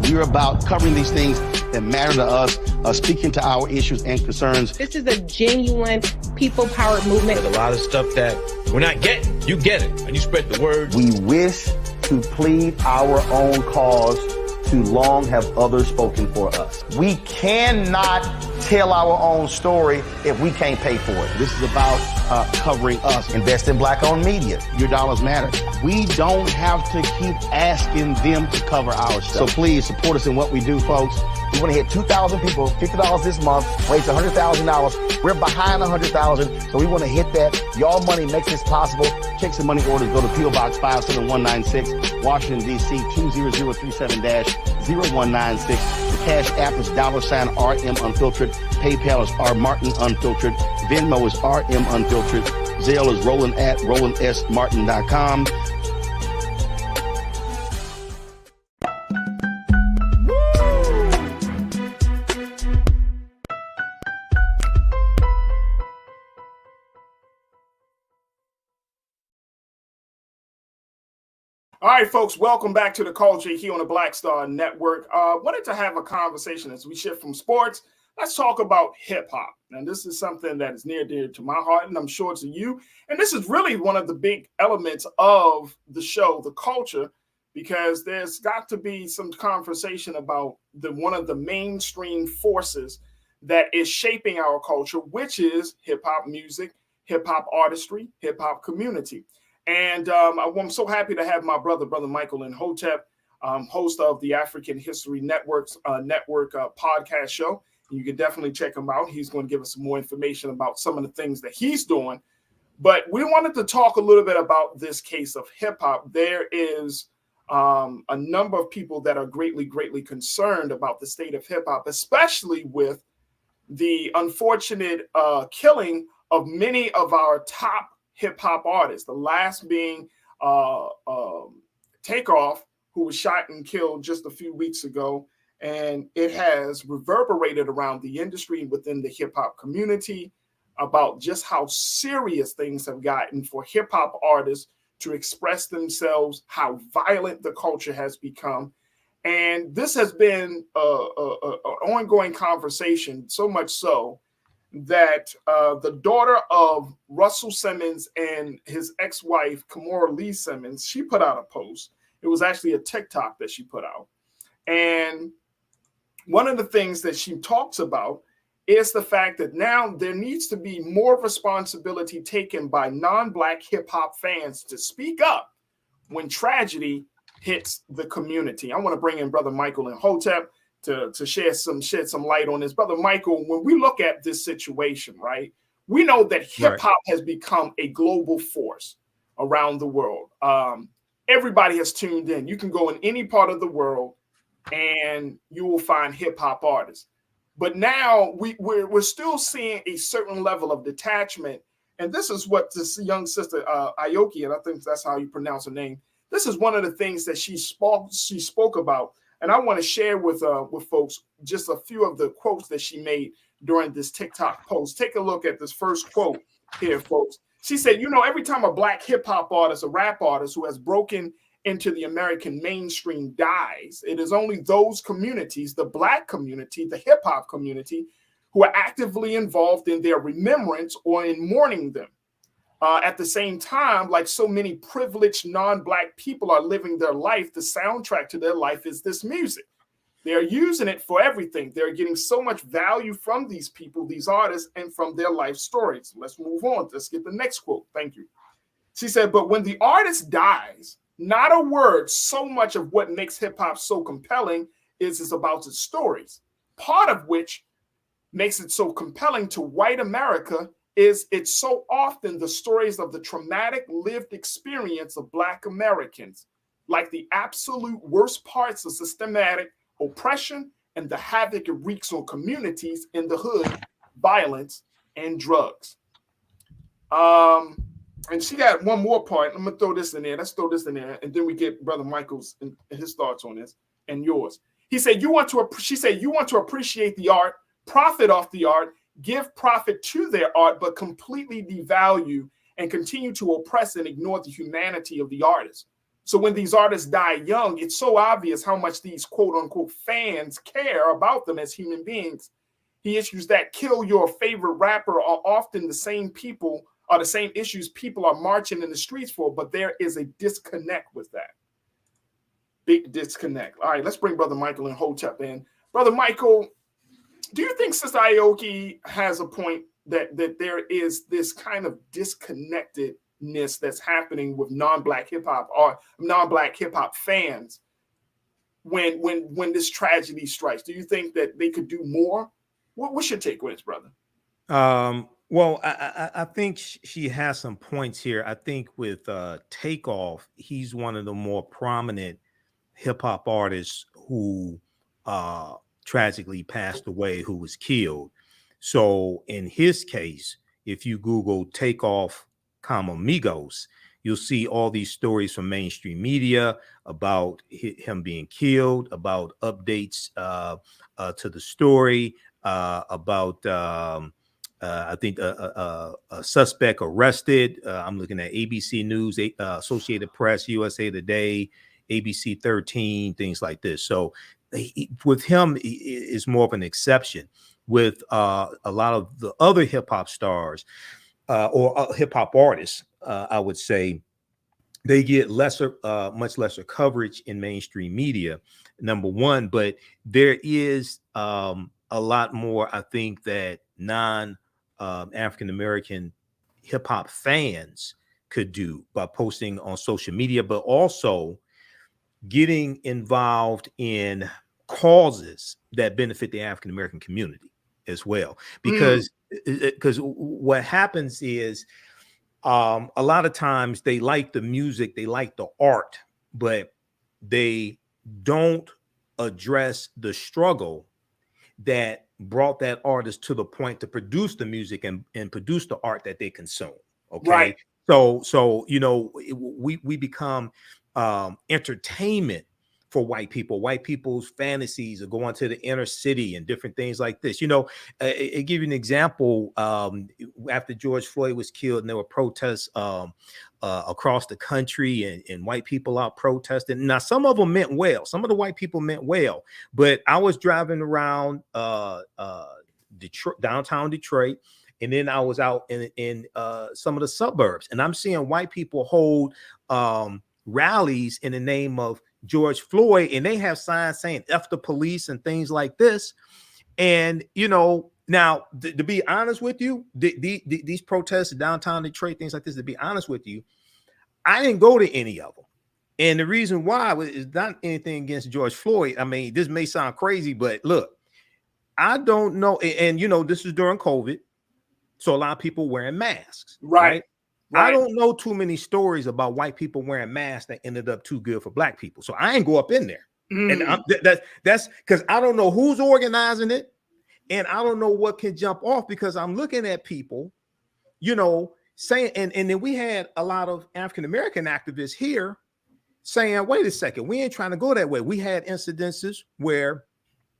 we're about covering these things that matter to us, speaking to our issues and concerns. This is a genuine people-powered movement. There's a lot of stuff that we're not getting. You get it, and you spread the word. We wish to plead our own cause. Too long have others spoken for us. We cannot tell our own story if we can't pay for it. This is about covering us. Invest in Black-owned media. Your dollars matter. We don't have to keep asking them to cover our stuff. So please support us in what we do, folks. We want to hit 2,000 people, $50 this month, raise $100,000. We're behind 100,000, so we want to hit that. Y'all money makes this possible. Check some money orders. Go to P.O. Box 57196, Washington, D.C. 20037-0196. The Cash App is $RM Unfiltered. PayPal is R Martin Unfiltered. Venmo is RM Unfiltered. Zelle is Roland at RolandSMartin.com. All right, folks, welcome back to The Culture here on the Black Star Network. Wanted to have a conversation as we shift from sports. Let's talk about hip hop. And this is something that is near dear to my heart, and I'm sure to you. And this is really one of the big elements of the show, The Culture, because there's got to be some conversation about one of the mainstream forces that is shaping our culture, which is hip hop music, hip hop artistry, hip hop community. And I'm so happy to have my brother Michael and Hotep, host of the African History Network podcast show. And you can definitely check him out. He's going to give us some more information about some of the things that he's doing. But we wanted to talk a little bit about this case of hip hop. There is a number of people that are greatly concerned about the state of hip hop, especially with the unfortunate killing of many of our top hip hop artists. The last being Takeoff, who was shot and killed just a few weeks ago. And it has reverberated around the industry within the hip hop community about just how serious things have gotten for hip hop artists to express themselves, how violent the culture has become. And this has been an ongoing conversation, so much so that the daughter of Russell Simmons and his ex-wife, Aoki Lee Simmons, she put out a post. It was actually a TikTok that she put out. And one of the things that she talks about is the fact that now there needs to be more responsibility taken by non-Black hip-hop fans to speak up when tragedy hits the community. I want to bring in Brother Michael and Hotep to shed some light on this. Brother Michael, when we look at this situation, right, we know that hip-hop has become a global force around the world. Everybody has tuned in. You can go in any part of the world and you will find hip-hop artists. But now we're still seeing a certain level of detachment. And this is what this young sister, Aoki, and I think that's how you pronounce her name, this is one of the things that she spoke about. And I want to share with folks just a few of the quotes that she made during this TikTok post. Take a look at this first quote here, folks. She said, you know, every time a Black hip-hop artist, a rap artist who has broken into the American mainstream dies, it is only those communities, the Black community, the hip-hop community, who are actively involved in their remembrance or in mourning them. At the same time, like so many privileged non-Black people are living their life, the soundtrack to their life is this music. They're using it for everything. They're getting so much value from these people, these artists, and from their life stories. Let's move on. Let's get the next quote. Thank you. She said, but when the artist dies, not a word, so much of what makes hip hop so compelling is about its stories. Part of which makes it so compelling to white America is it's so often the stories of the traumatic lived experience of Black Americans, like the absolute worst parts of systematic oppression and the havoc it wreaks on communities in the hood, violence, and drugs. And she got one more part. I'm gonna throw this in there. Let's throw this in there, and then we get Brother Michael's and his thoughts on this and yours. He said, she said, you want to appreciate the art, profit off the art, give profit to their art, but completely devalue and continue to oppress and ignore the humanity of the artist. So when these artists die young, it's so obvious how much these quote unquote fans care about them as human beings. He issues that kill your favorite rapper are often the same people, are the same issues people are marching in the streets for, but there is a disconnect with that. Big disconnect. All right, let's bring Brother Michael and Hotep in. Brother Michael, do you think Sister Aoki has a point that there is this kind of disconnectedness that's happening with non-Black hip-hop or non-Black hip-hop fans when this tragedy strikes? Do you think that they could do more? What's your take on this, brother? Well, I think she has some points here. I think with Takeoff, he's one of the more prominent hip hop artists who tragically passed away, who was killed. So in his case, if you Google Takeoff, Migos, you'll see all these stories from mainstream media about him being killed, about updates to the story, about I think a suspect arrested. I'm looking at ABC News, Associated Press, USA Today, ABC 13, things like this. So with him is more of an exception. With a lot of the other hip hop stars or hip hop artists, I would say they get much lesser coverage in mainstream media, number one. But there is a lot more, I think, that African-American hip hop fans could do by posting on social media, but also getting involved in causes that benefit the African-American community as well. Because what happens is a lot of times they like the music, they like the art, but they don't address the struggle that brought that artist to the point to produce the music and produce the art that they consume. Okay. Right. So you know, we become entertainment for white people. White people's fantasies of going to the inner city and different things like this. You know, I give you an example. After George Floyd was killed, and there were protests across the country, and white people out protesting. Now, some of them meant well. Some of the white people meant well. But I was driving around Detroit, downtown Detroit, and then I was out in some of the suburbs, and I'm seeing white people hold rallies in the name of George Floyd, and they have signs saying F the police and things like this. And, you know, now to be honest with you, these protests in downtown Detroit, things like this, to be honest with you, I didn't go to any of them. And the reason why is not anything against George Floyd. I mean, this may sound crazy, but look, I don't know. And you know, this is during COVID, so a lot of people wearing masks, right? I don't know too many stories about white people wearing masks that ended up too good for black people. So I ain't go up in there. And that's because I don't know who's organizing it. And I don't know what can jump off, because I'm looking at people, you know, saying, and then we had a lot of African-American activists here saying, wait a second, we ain't trying to go that way. We had incidences where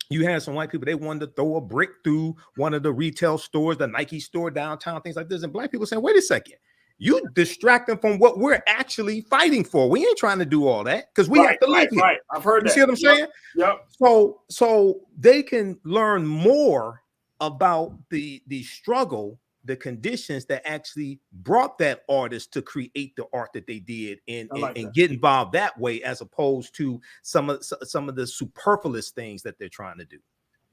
you had some white people, they wanted to throw a brick through one of the retail stores, the Nike store downtown, things like this. And black people saying, wait a second, you distract them from what we're actually fighting for. We ain't trying to do all that, because we have to live here. Right. I've heard that. You see what I'm saying? Yep. So they can learn more about the struggle, the conditions that actually brought that artist to create the art that they did, and get involved that way, as opposed to some of the superfluous things that they're trying to do.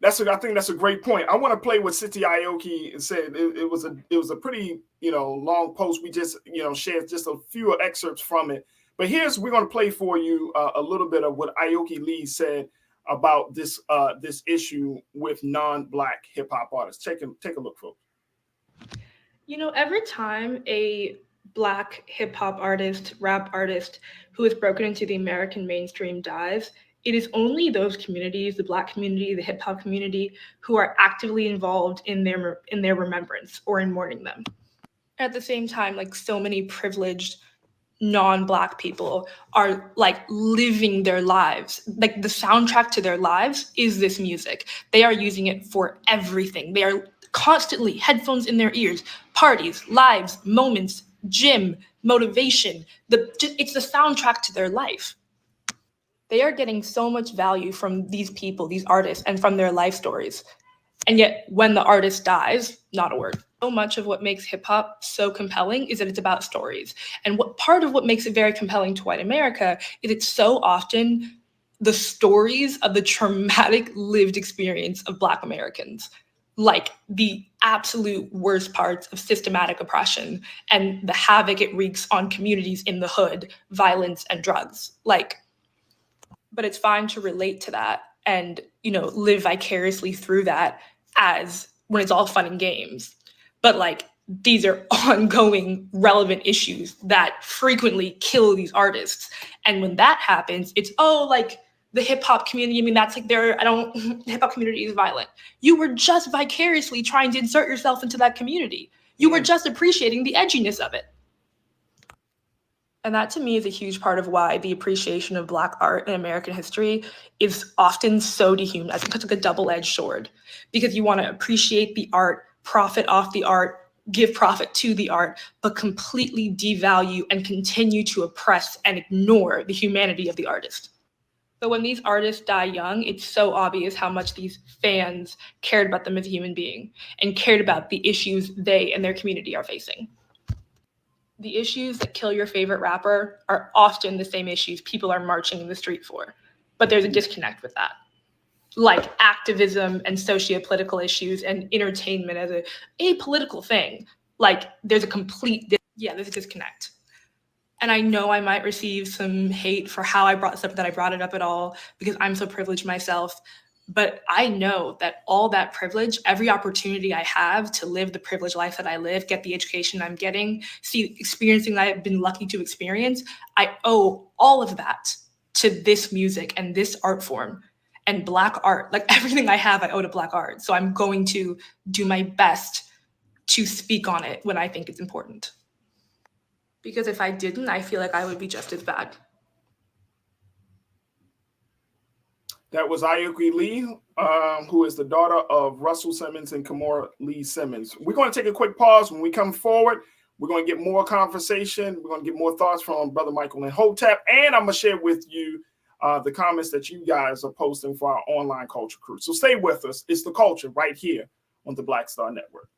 I think that's a great point. I want to play what City Aoki said. It was a pretty, you know, long post. We just, you know, shared just a few excerpts from it. But we're going to play for you a little bit of what Aoki Lee said about this issue with non-Black hip hop artists. Take a look, folks. You know, every time a Black hip hop artist, rap artist who is broken into the American mainstream dies, it is only those communities, the Black community, the hip hop community, who are actively involved in their remembrance or in mourning them. At the same time, like, so many privileged non-Black people are like living their lives. Like, the soundtrack to their lives is this music. They are using it for everything. They are constantly headphones in their ears, parties, lives, moments, gym, motivation. It's the soundtrack to their life. They are getting so much value from these people, these artists, and from their life stories. And yet, when the artist dies, not a word. So much of what makes hip hop so compelling is that it's about stories. And part of what makes it very compelling to white America is it's so often the stories of the traumatic lived experience of Black Americans, like the absolute worst parts of systematic oppression and the havoc it wreaks on communities in the hood, violence and drugs. But it's fine to relate to that and, you know, live vicariously through that as when it's all fun and games. But like, these are ongoing relevant issues that frequently kill these artists. And when that happens, it's, like the hip hop community, I mean, that's like the hip hop community is violent. You were just vicariously trying to insert yourself into that community. You were just appreciating the edginess of it. And that, to me, is a huge part of why the appreciation of Black art in American history is often so dehumanized. It's like a double-edged sword, because you want to appreciate the art, profit off the art, give profit to the art, but completely devalue and continue to oppress and ignore the humanity of the artist. So when these artists die young, it's so obvious how much these fans cared about them as a human being and cared about the issues they and their community are facing. The issues that kill your favorite rapper are often the same issues people are marching in the street for, but there's a disconnect with that. Like activism and socio-political issues and entertainment as a political thing. Like, there's there's a disconnect. And I know I might receive some hate for how I brought this up, that I brought it up at all, because I'm so privileged myself. But I know that all that privilege, every opportunity I have to live the privileged life that I live, get the education I'm getting, experiencing that I've been lucky to experience, I owe all of that to this music and this art form and Black art. Like everything I have, I owe to Black art. So I'm going to do my best to speak on it when I think it's important. Because if I didn't, I feel like I would be just as bad. That was Aoki Lee, who is the daughter of Russell Simmons and Kimora Lee Simmons. We're going to take a quick pause. When we come forward, we're going to get more conversation. We're going to get more thoughts from Brother Michael and Hotep. And I'm going to share with you the comments that you guys are posting for our online culture crew. So stay with us. It's The Culture right here on the Black Star Network.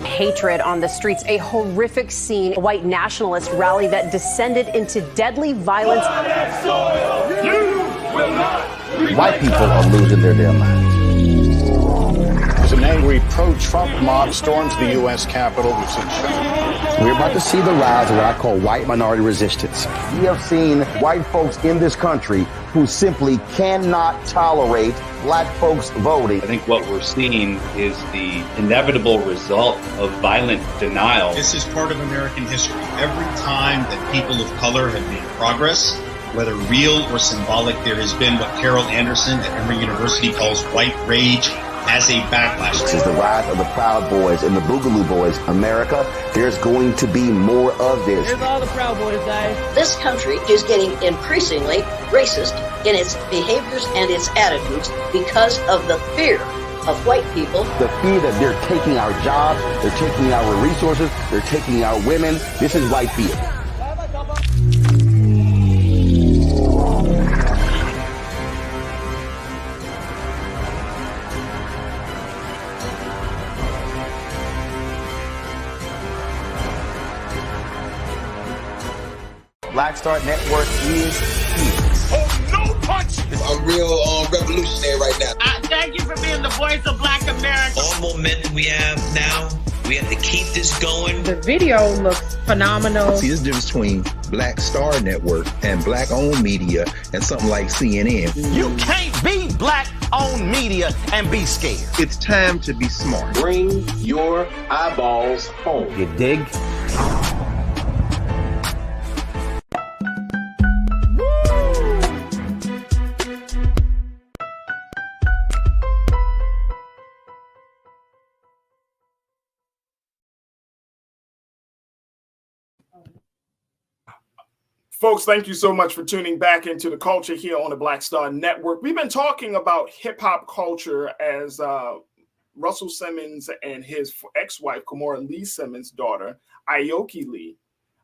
Hatred on the streets, a horrific scene, a white nationalist rally that descended into deadly violence. White people are losing their damn minds. As an angry pro-Trump mob storms the U.S. Capitol, we've seen We're about to see the rise of what I call white minority resistance. We have seen white folks in this country who simply cannot tolerate black folks voting. I think what we're seeing is the inevitable result of violent denial. This is part of American history. Every time that people of color have made progress, whether real or symbolic, there has been what Carol Anderson at Emory University calls white rage as a backlash. This is the rise of the Proud Boys and the Boogaloo Boys. America, there's going to be more of this. Here's all the Proud Boys, guys. This country is getting increasingly racist in its behaviors and its attitudes because of the fear of white people. The fear that they're taking our jobs, they're taking our resources, they're taking our women. This is white fear. Black Star Network is here. Oh, no punch! I'm real revolutionary right now. Thank you for being the voice of Black America. All momentum we have now, we have to keep this going. The video looks phenomenal. See, there's a difference between Black Star Network and black-owned media and something like CNN. You can't be black-owned media and be scared. It's time to be smart. Bring your eyeballs home. You dig? Folks, thank you so much for tuning back into The Culture here on the Black Star Network. We've been talking about hip-hop culture as Russell Simmons and his ex-wife, Kimora Lee Simmons' daughter, Aoki Lee,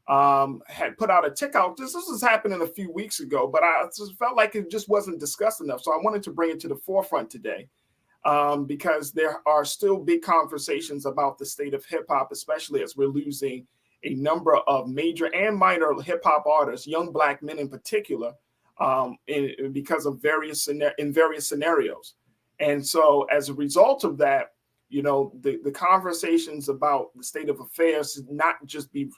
had put out a TikTok. This was happening a few weeks ago, but I just felt like it just wasn't discussed enough. So I wanted to bring it to the forefront today because there are still big conversations about the state of hip-hop, especially as we're losing a number of major and minor hip hop artists, young black men in particular, because of various scenarios. And so as a result of that, you know, the conversations about the state of affairs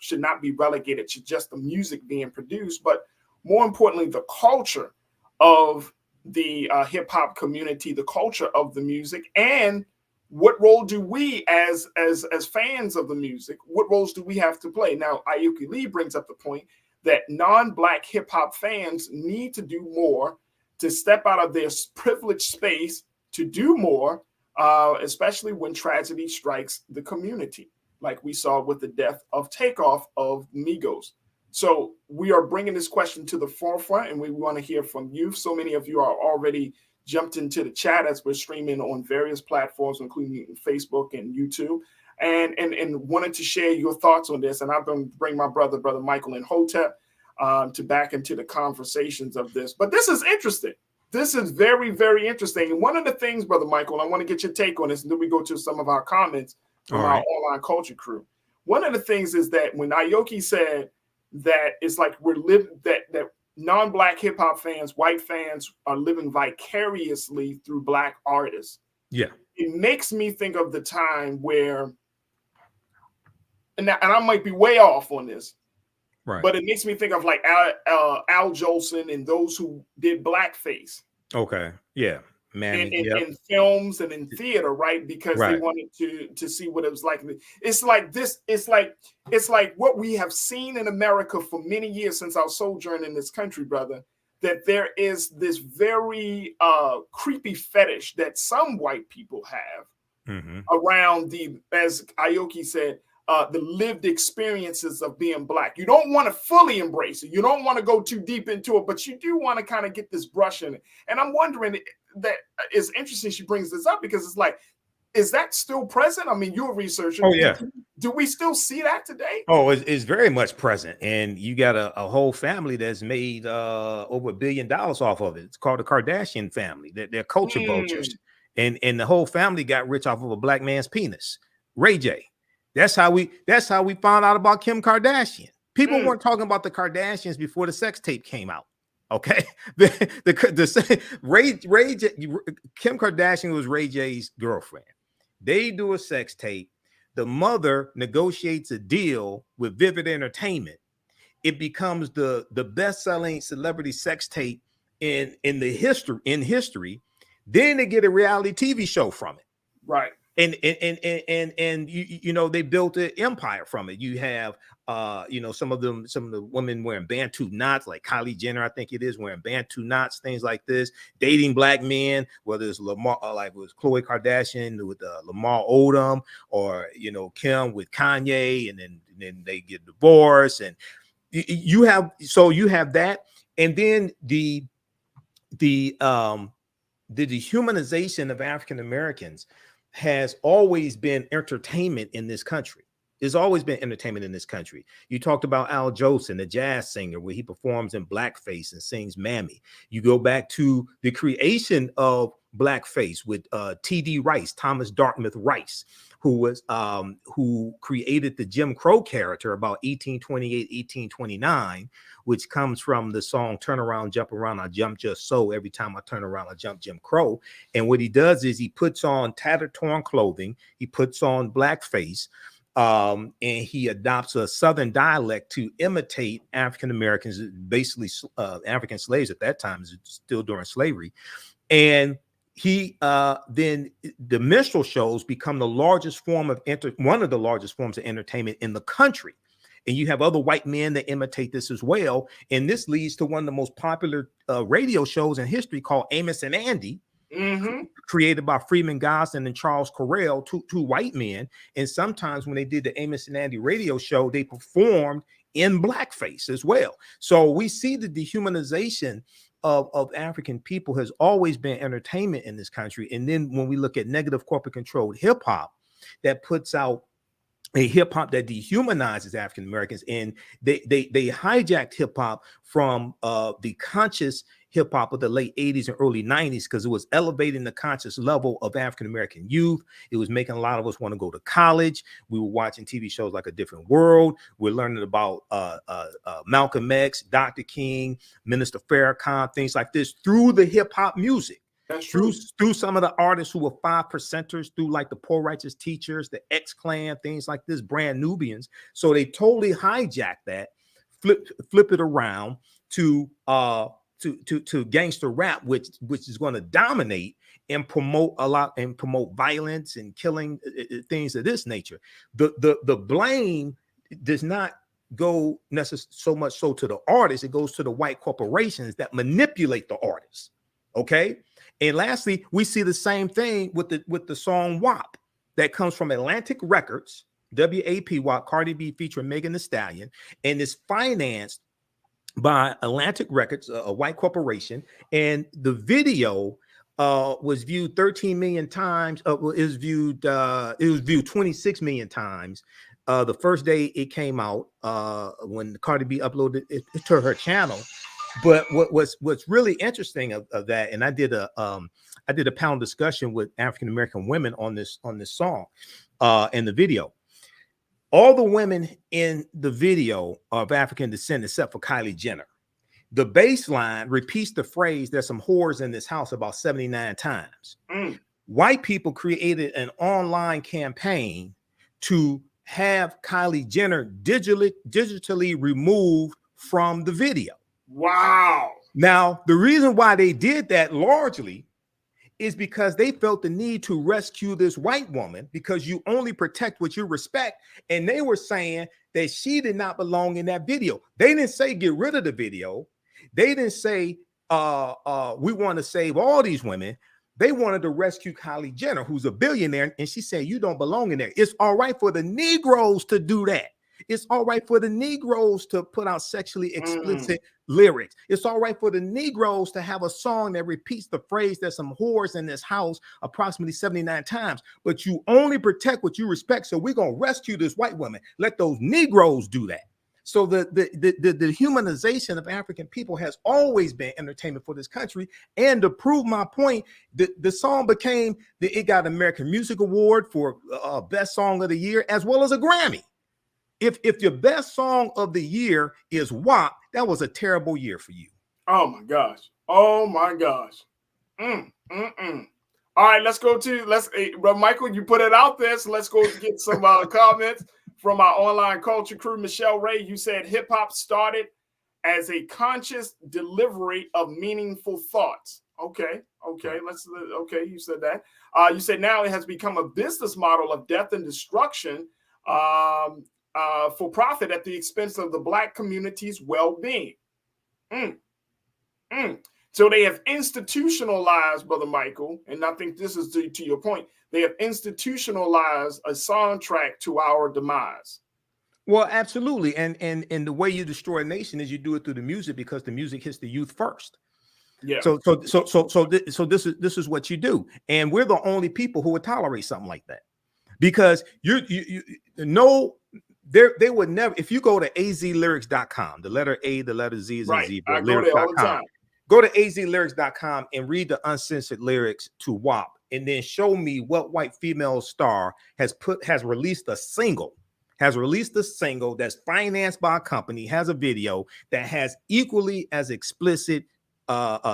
should not be relegated to just the music being produced, but more importantly, the culture of the hip hop community, the culture of the music, and what role do we as fans of the music, what roles do we have to play? Now, Aoki Lee brings up the point that non-black hip hop fans need to do more to step out of their privileged space to do more, especially when tragedy strikes the community, like we saw with the death of Takeoff of Migos. So we are bringing this question to the forefront, and we want to hear from you. So many of you are already jumped into the chat as we're streaming on various platforms, including Facebook and YouTube, and wanted to share your thoughts on this. And I'm going to bring my brother Michael and Hotep to back into the conversations of this. But this is interesting. This is very, very interesting. And one of the things, Brother Michael, I want to get your take on this, and then we go to some of our comments from our online culture crew. One of the things is that when Aoki said that it's like we're living that non-black hip hop fans, white fans are living vicariously through black artists. Yeah. It makes me think of the time where, and I might be way off on this, right? But it makes me think of like Al Jolson and those who did blackface. Okay. Yeah. in films and in theater, right? Because they wanted to see what it was like. It's like this. It's like what we have seen in America for many years since our sojourn in this country, brother. That there is this very creepy fetish that some white people have around the, as Aoki said, the lived experiences of being Black. You don't want to fully embrace it. You don't want to go too deep into it, but you do want to kind of get this brush in it. And I'm wondering, that is interesting she brings this up, because it's like, is that still present? I mean, you're a researcher. Oh, yeah. Do we still see that today? Oh, it's very much present. And you got a whole family that's made over $1 billion off of it. It's called the Kardashian family. They're culture vultures. And the whole family got rich off of a Black man's penis. Ray J. That's how we found out about Kim Kardashian. People weren't talking about the Kardashians before the sex tape came out. Okay, Ray J, Kim Kardashian was Ray J's girlfriend. They do a sex tape. The mother negotiates a deal with Vivid Entertainment. It becomes the best-selling celebrity sex tape in history. Then they get a reality TV show from it. Right. And you know, they built an empire from it. You have some of the women wearing Bantu knots, like Kylie Jenner, I think it is, wearing Bantu knots, things like this, dating Black men, whether it's Lamar, like with Khloe Kardashian with Lamar Odom, or Kim with Kanye, and then they get divorced, and you have that, and then the dehumanization of African Americans has always been entertainment in this country. There's always been entertainment in this country. You talked about Al Jolson, the jazz singer, where he performs in blackface and sings Mammy. You go back to the creation of blackface with T.D. Rice, Thomas Dartmouth Rice, who created the Jim Crow character about 1828, 1829, which comes from the song "Turn Around, Jump Around, I Jump Just So. Every time I turn around, I jump Jim Crow." And what he does is he puts on tattered, torn clothing. He puts on blackface, and he adopts a Southern dialect to imitate African Americans, basically African slaves at that time, still during slavery. And he then the minstrel shows become the largest form of one of the largest forms of entertainment in the country. And you have other white men that imitate this as well. And this leads to one of the most popular radio shows in history called Amos and Andy, created by Freeman Gosden and Charles Correll, two white men. And sometimes when they did the Amos and Andy radio show, they performed in blackface as well. So we see the dehumanization of African people has always been entertainment in this country. And then when we look at negative corporate controlled hip hop that puts out a hip hop that dehumanizes African Americans, and they hijacked hip hop from the conscious hip hop of the late 80s and early 90s, because it was elevating the conscious level of African American youth. It was making a lot of us want to go to college. We were watching TV shows like A Different World. We're learning about Malcolm X, Dr. King, Minister Farrakhan, things like this through the hip hop music. Through some of the artists who were 5%ers, through like the Poor Righteous Teachers, the X-Clan, things like this, Brand Nubians. So they totally hijacked that, flip it around to gangster rap, which is going to dominate and promote a lot, and promote violence and killing, things of this nature. The blame does not go necessarily so much so to the artists. It goes to the white corporations that manipulate the artists. Okay. And lastly, we see the same thing with the song WAP that comes from Atlantic Records, WAP, WAP, Cardi B featuring Megan Thee Stallion, and is financed by Atlantic Records, a white corporation. And the video was viewed 13 million times. It was viewed 26 million times the first day it came out, when Cardi B uploaded it to her channel. But what's really interesting of that, and I did a panel discussion with African American women on this song and the video. All the women in the video are of African descent except for Kylie Jenner. The bass line repeats the phrase "there's some whores in this house" about 79 times. White people created an online campaign to have Kylie Jenner digitally removed from the video. Wow. Now, the reason why they did that largely is because they felt the need to rescue this white woman because you only protect what you respect. And they were saying that she did not belong in that video. They didn't say get rid of the video. They didn't say we want to save all these women. They wanted to rescue Kylie Jenner, who's a billionaire, and she said, you don't belong in there. It's all right for the Negroes to do that. It's all right for the Negroes to put out sexually explicit lyrics. It's all right for the Negroes to have a song that repeats the phrase, there's some whores in this house approximately 79 times, but you only protect what you respect. So we're going to rescue this white woman. Let those Negroes do that. So the dehumanization of African people has always been entertainment for this country. And to prove my point, the song it got an American Music Award for Best Song of the Year, as well as a Grammy. If your best song of the year is WAP, that was a terrible year for you. Oh my gosh. Oh my gosh. All right, let's go to Michael, you put it out there. So let's go get some comments from our online culture crew. Michelle Ray, you said hip hop started as a conscious delivery of meaningful thoughts. Okay, you said that. You said now it has become a business model of death and destruction for profit at the expense of the Black community's well-being. So they have institutionalized, Brother Michael, and I think this is to your point, they have institutionalized a soundtrack to our demise. Well, absolutely. And the way you destroy a nation is you do it through the music, because the music hits the youth first. Yeah. So this is what you do. And we're the only people who would tolerate something like that, because they would never, if you go to azlyrics.com, the letter A, the letter Z is in zebra, lyrics.com. Go to azlyrics.com and read the uncensored lyrics to WAP, and then show me what white female star has released a single that's financed by a company, has a video that has equally as explicit,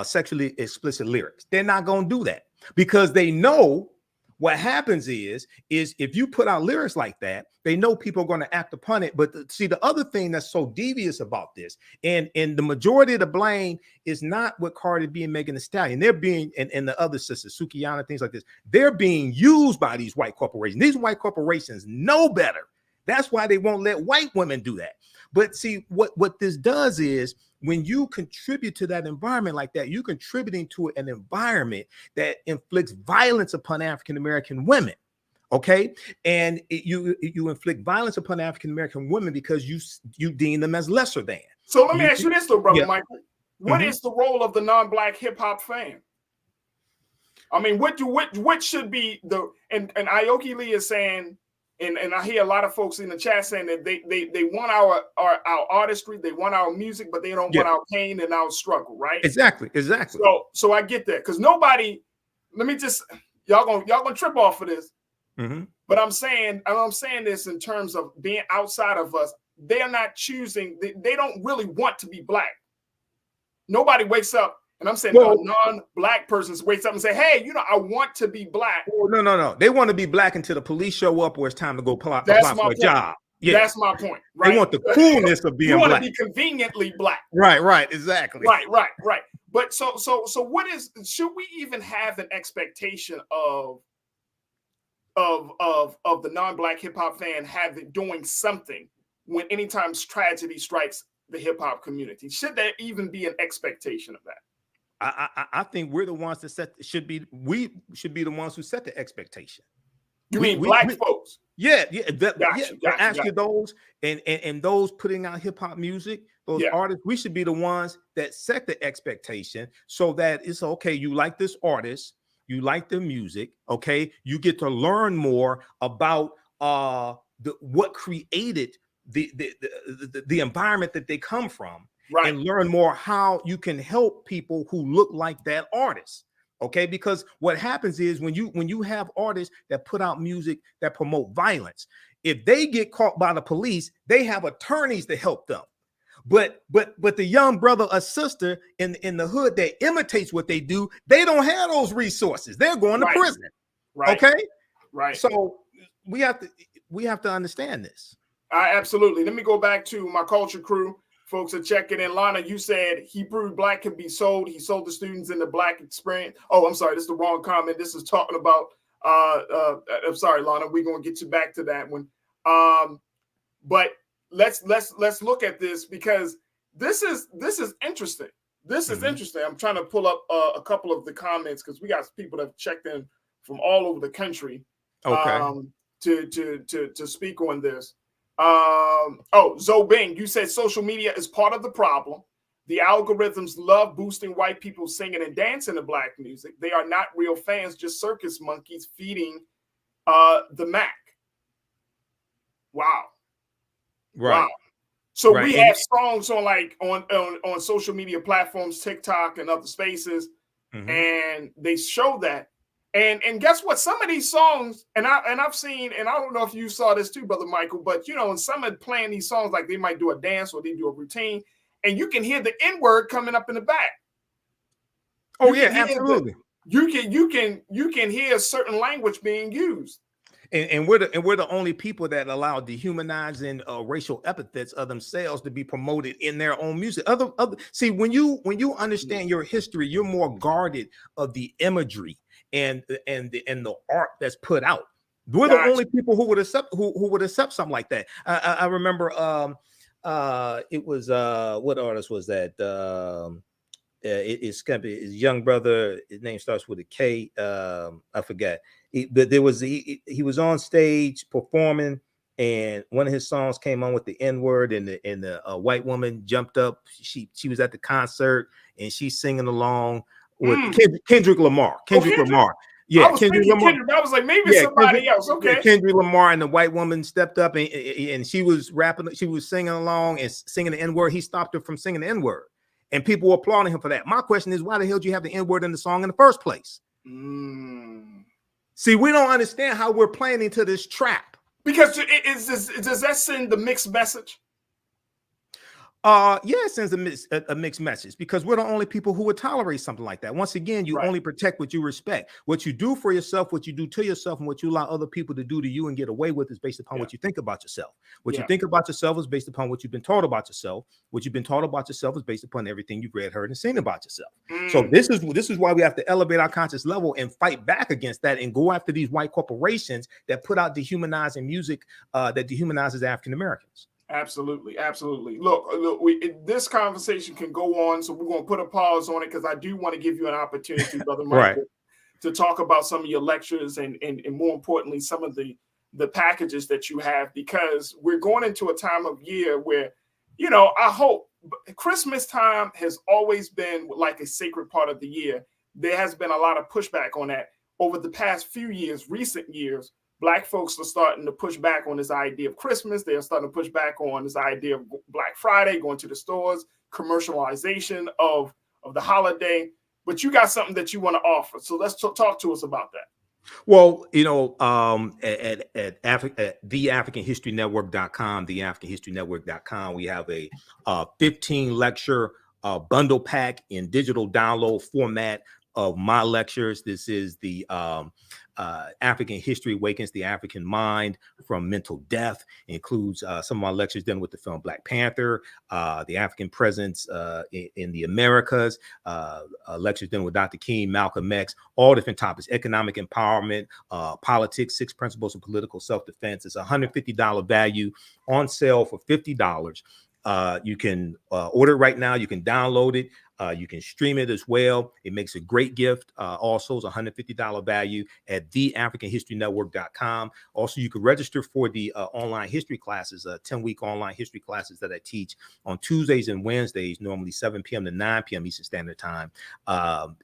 sexually explicit lyrics. They're not going to do that, because they know what happens is if you put out lyrics like that, they know people are going to act upon it. But see, the other thing that's so devious about this, and the majority of the blame is not with Cardi B and Megan Thee Stallion. They're being, and the other sisters, Sukiyana, things like this, they're being used by these white corporations. These white corporations know better. That's why they won't let white women do that. But see, what this does is, when you contribute to that environment like that, you're contributing to an environment that inflicts violence upon African-American women. Okay. And you inflict violence upon African-American women because you deem them as lesser than. So let me ask you this though, Brother Michael. What is the role of the non-Black hip hop fan? I mean, what should be and Aoki Lee is saying, and I hear a lot of folks in the chat saying that they want our artistry, they want our music, but they don't want our pain and our struggle, right? Exactly. So I get that, because nobody. Let me just y'all gonna trip off of this, but I'm saying this in terms of being outside of us. They're not choosing. They don't really want to be Black. Nobody wakes up. And I'm saying a non-Black person wakes up and say, hey, I want to be Black. Oh, no. They want to be Black until the police show up or it's time to go apply for a job. Yeah. That's my point. Right? They want the coolness of being Black. You want to be conveniently Black. Right. Exactly. Right. But so should we even have an expectation of the non-Black hip hop fan doing something when anytime tragedy strikes the hip hop community? Should there even be an expectation of that? I think we're the ones that we should be the ones who set the expectation. You mean Black folks? Yeah. Gotcha. Those and those putting out hip hop music, those artists, we should be the ones that set the expectation, so that it's okay. You like this artist, you like the music, okay. You get to learn more about what created the environment that they come from. Right. And learn more how you can help people who look like that artist. Okay, because what happens is when you have artists that put out music that promote violence, if they get caught by the police, they have attorneys to help them. But the young brother or sister in the hood that imitates what they do, they don't have those resources. They're going to prison. Right. Okay. Right. So we have to understand this. Absolutely. Let me go back to my culture crew. Folks are checking in. Lana, you said he proved black can be sold. He sold the students in the black experience. Oh, I'm sorry. This is the wrong comment. This is talking about, I'm sorry, Lana. We're going to get you back to that one. But let's look at this because this is interesting. This is interesting. I'm trying to pull up a couple of the comments because we got people that have checked in from all over the country. Okay. To speak on this. Zoe Bing, you said social media is part of the problem. The algorithms love boosting white people singing and dancing to black music. They are not real fans, just circus monkeys feeding the Mac. Wow. Right. Wow. So right. we have songs on on social media platforms, TikTok and other spaces, and they show that. And guess what? Some of these songs, and I've seen, and I don't know if you saw this too, Brother Michael, but when some are playing these songs, like they might do a dance or they do a routine, and you can hear the N-word coming up in the back. Oh yeah, absolutely. You can hear a certain language being used. And we're the only people that allow dehumanizing racial epithets of themselves to be promoted in their own music. See, when you understand your history, you're more guarded of the imagery and the art that's put out. We're the only people who would accept something like that. I remember it was what artist was that? It's his young brother. His name starts with a K. I forget. But there was he was on stage performing, and one of his songs came on with the N-word, and the white woman jumped up. She was at the concert, and she's singing along with Kendrick Lamar. Lamar. Yeah, I was Kendrick Lamar. I was like, maybe somebody else. Okay. Yeah, Kendrick Lamar, and the white woman stepped up and she was rapping. She was singing along and singing the N-word. He stopped her from singing the N-word. And people were applauding him for that. My question is, why the hell do you have the N-word in the song in the first place? See, we don't understand how we're playing into this trap. Because does that send the mixed message? Yeah, it sends a mixed message because we're the only people who would tolerate something like that. Once again, you only protect what you respect. What you do for yourself, what you do to yourself, and what you allow other people to do to you and get away with is based upon what you think about yourself. What you think about yourself is based upon what you've been taught about yourself. What you've been taught about yourself is based upon everything you've read, heard, and seen about yourself. So this is why we have to elevate our conscious level and fight back against that and go after these white corporations that put out dehumanizing music that dehumanizes African Americans. Absolutely. Look, this conversation can go on, so we're going to put a pause on it because I do want to give you an opportunity, Brother Michael, to talk about some of your lectures and more importantly, some of the packages that you have, because we're going into a time of year where, I hope Christmas time has always been like a sacred part of the year. There has been a lot of pushback on that over the past few years, recent years. Black folks are starting to push back on this idea of Christmas. They are starting to push back on this idea of Black Friday, going to the stores, commercialization of the holiday. But you got something that you want to offer. So let's talk to us about that. Well, at theafricanhistorynetwork.com, theafricanhistorynetwork.com, we have a 15 lecture bundle pack in digital download format of my lectures. This is the African History Awakens the African Mind from Mental Death. It includes some of my lectures done with the film Black Panther, the African Presence in the Americas, lectures done with Dr. King, Malcolm X, all different topics: economic empowerment, politics, 6 principles of political self-defense. It's $150 value, on sale for $50. You can order it right now. You can download it. You can stream it as well. It makes a great gift. Also, it's $150 value at theafricanhistorynetwork.com. Also, you can register for the online history classes, 10-week online history classes that I teach on Tuesdays and Wednesdays, normally 7 p.m. to 9 p.m. Eastern Standard Time.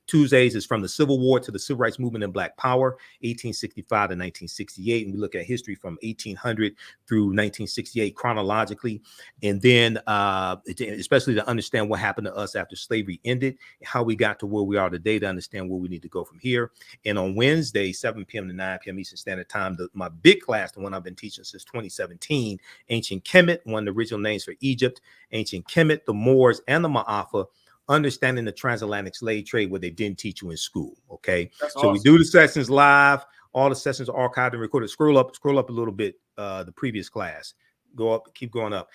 Tuesdays is from the Civil War to the Civil Rights Movement and Black Power, 1865 to 1968. And we look at history from 1800 through 1968 chronologically. And then, especially to understand what happened to us after slavery ended, how we got to where we are today, to understand where we need to go from here. And on Wednesday, 7 p.m. to 9 p.m. Eastern Standard Time, my big class, the one I've been teaching since 2017, Ancient Kemet, one of the original names for Egypt, Ancient Kemet, the Moors, and the Ma'afa, understanding the transatlantic slave trade, what they didn't teach you in school. Okay. That's so awesome. We do the sessions live. All the sessions are archived and recorded. Scroll up a little bit, the previous class. Go up, keep going up.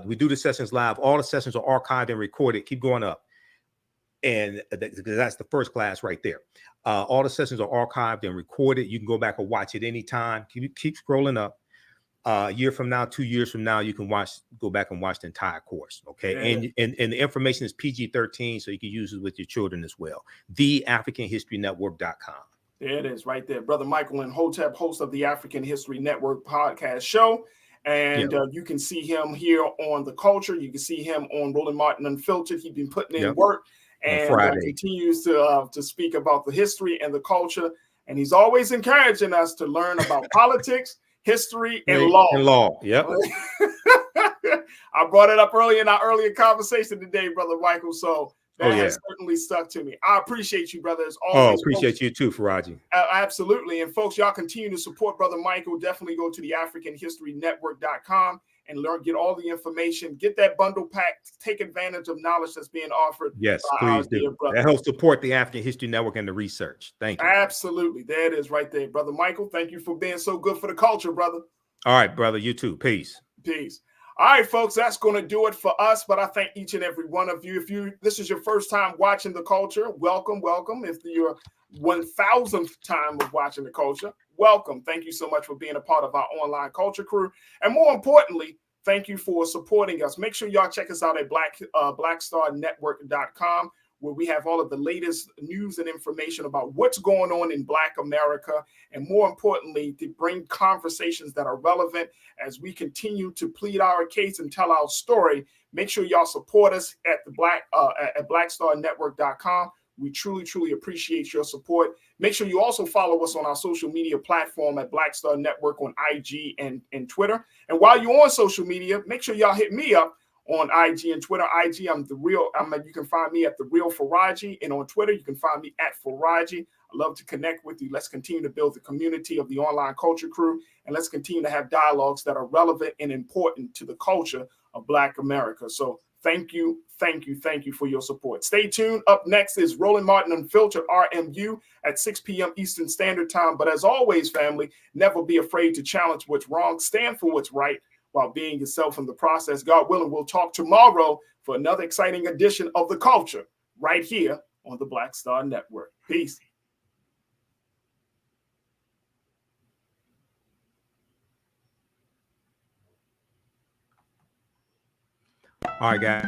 We do the sessions live. All the sessions are archived and recorded. Keep going up. And that's the first class right there. All the sessions are archived and recorded. You can go back and watch it anytime. Keep scrolling up. A year from now, 2 years from now, you can go back and watch the entire course. Okay. And the information is PG-13, so you can use it with your children as well. TheAfricanHistoryNetwork.com. There it is right there. Brother Michael and Hotep, host of the African History Network podcast show. And you can see him here on The Culture. You can see him on Roland Martin Unfiltered. He's been putting in work and continues to speak about the history and the culture. And he's always encouraging us to learn about politics, history, and law. Yep. I brought it up earlier in our earlier conversation today, Brother Michael. So that has certainly stuck to me. I appreciate you, brother. As always. Appreciate you too, Farajii. Absolutely. And folks, y'all continue to support Brother Michael. Definitely go to the AfricanHistoryNetwork.com and get all the information. Get that bundle pack. Take advantage of knowledge that's being offered. Yes, please do. That helps support the African History Network and the research. Thank you. Absolutely. There it is right there. Brother Michael, thank you for being so good for the culture, brother. All right, brother. You too. Peace. Peace. All right, folks, that's going to do it for us. But I thank each and every one of you. If this is your first time watching The Culture, welcome. If your 1,000th time of watching The Culture, welcome. Thank you so much for being a part of our online culture crew. And more importantly, thank you for supporting us. Make sure y'all check us out at blackstarnetwork.com, where we have all of the latest news and information about what's going on in Black America, and more importantly, to bring conversations that are relevant as we continue to plead our case and tell our story. Make sure y'all support us at at blackstarnetwork.com. We truly, truly appreciate your support. Make sure you also follow us on our social media platform at Black Star Network on IG and Twitter. And while you're on social media, make sure y'all hit me up on IG and Twitter. IG, you can find me at The Real Farajii, and on Twitter, you can find me at Farajii. I love to connect with you. Let's continue to build the community of the online culture crew, and let's continue to have dialogues that are relevant and important to the culture of Black America. So thank you for your support. Stay tuned. Up next is Roland Martin Unfiltered, RMU, at 6 p.m. Eastern Standard Time. But as always, family, never be afraid to challenge what's wrong. Stand for what's right while being yourself in the process. God willing, we'll talk tomorrow for another exciting edition of The Culture right here on the Black Star Network. Peace. All right, guys.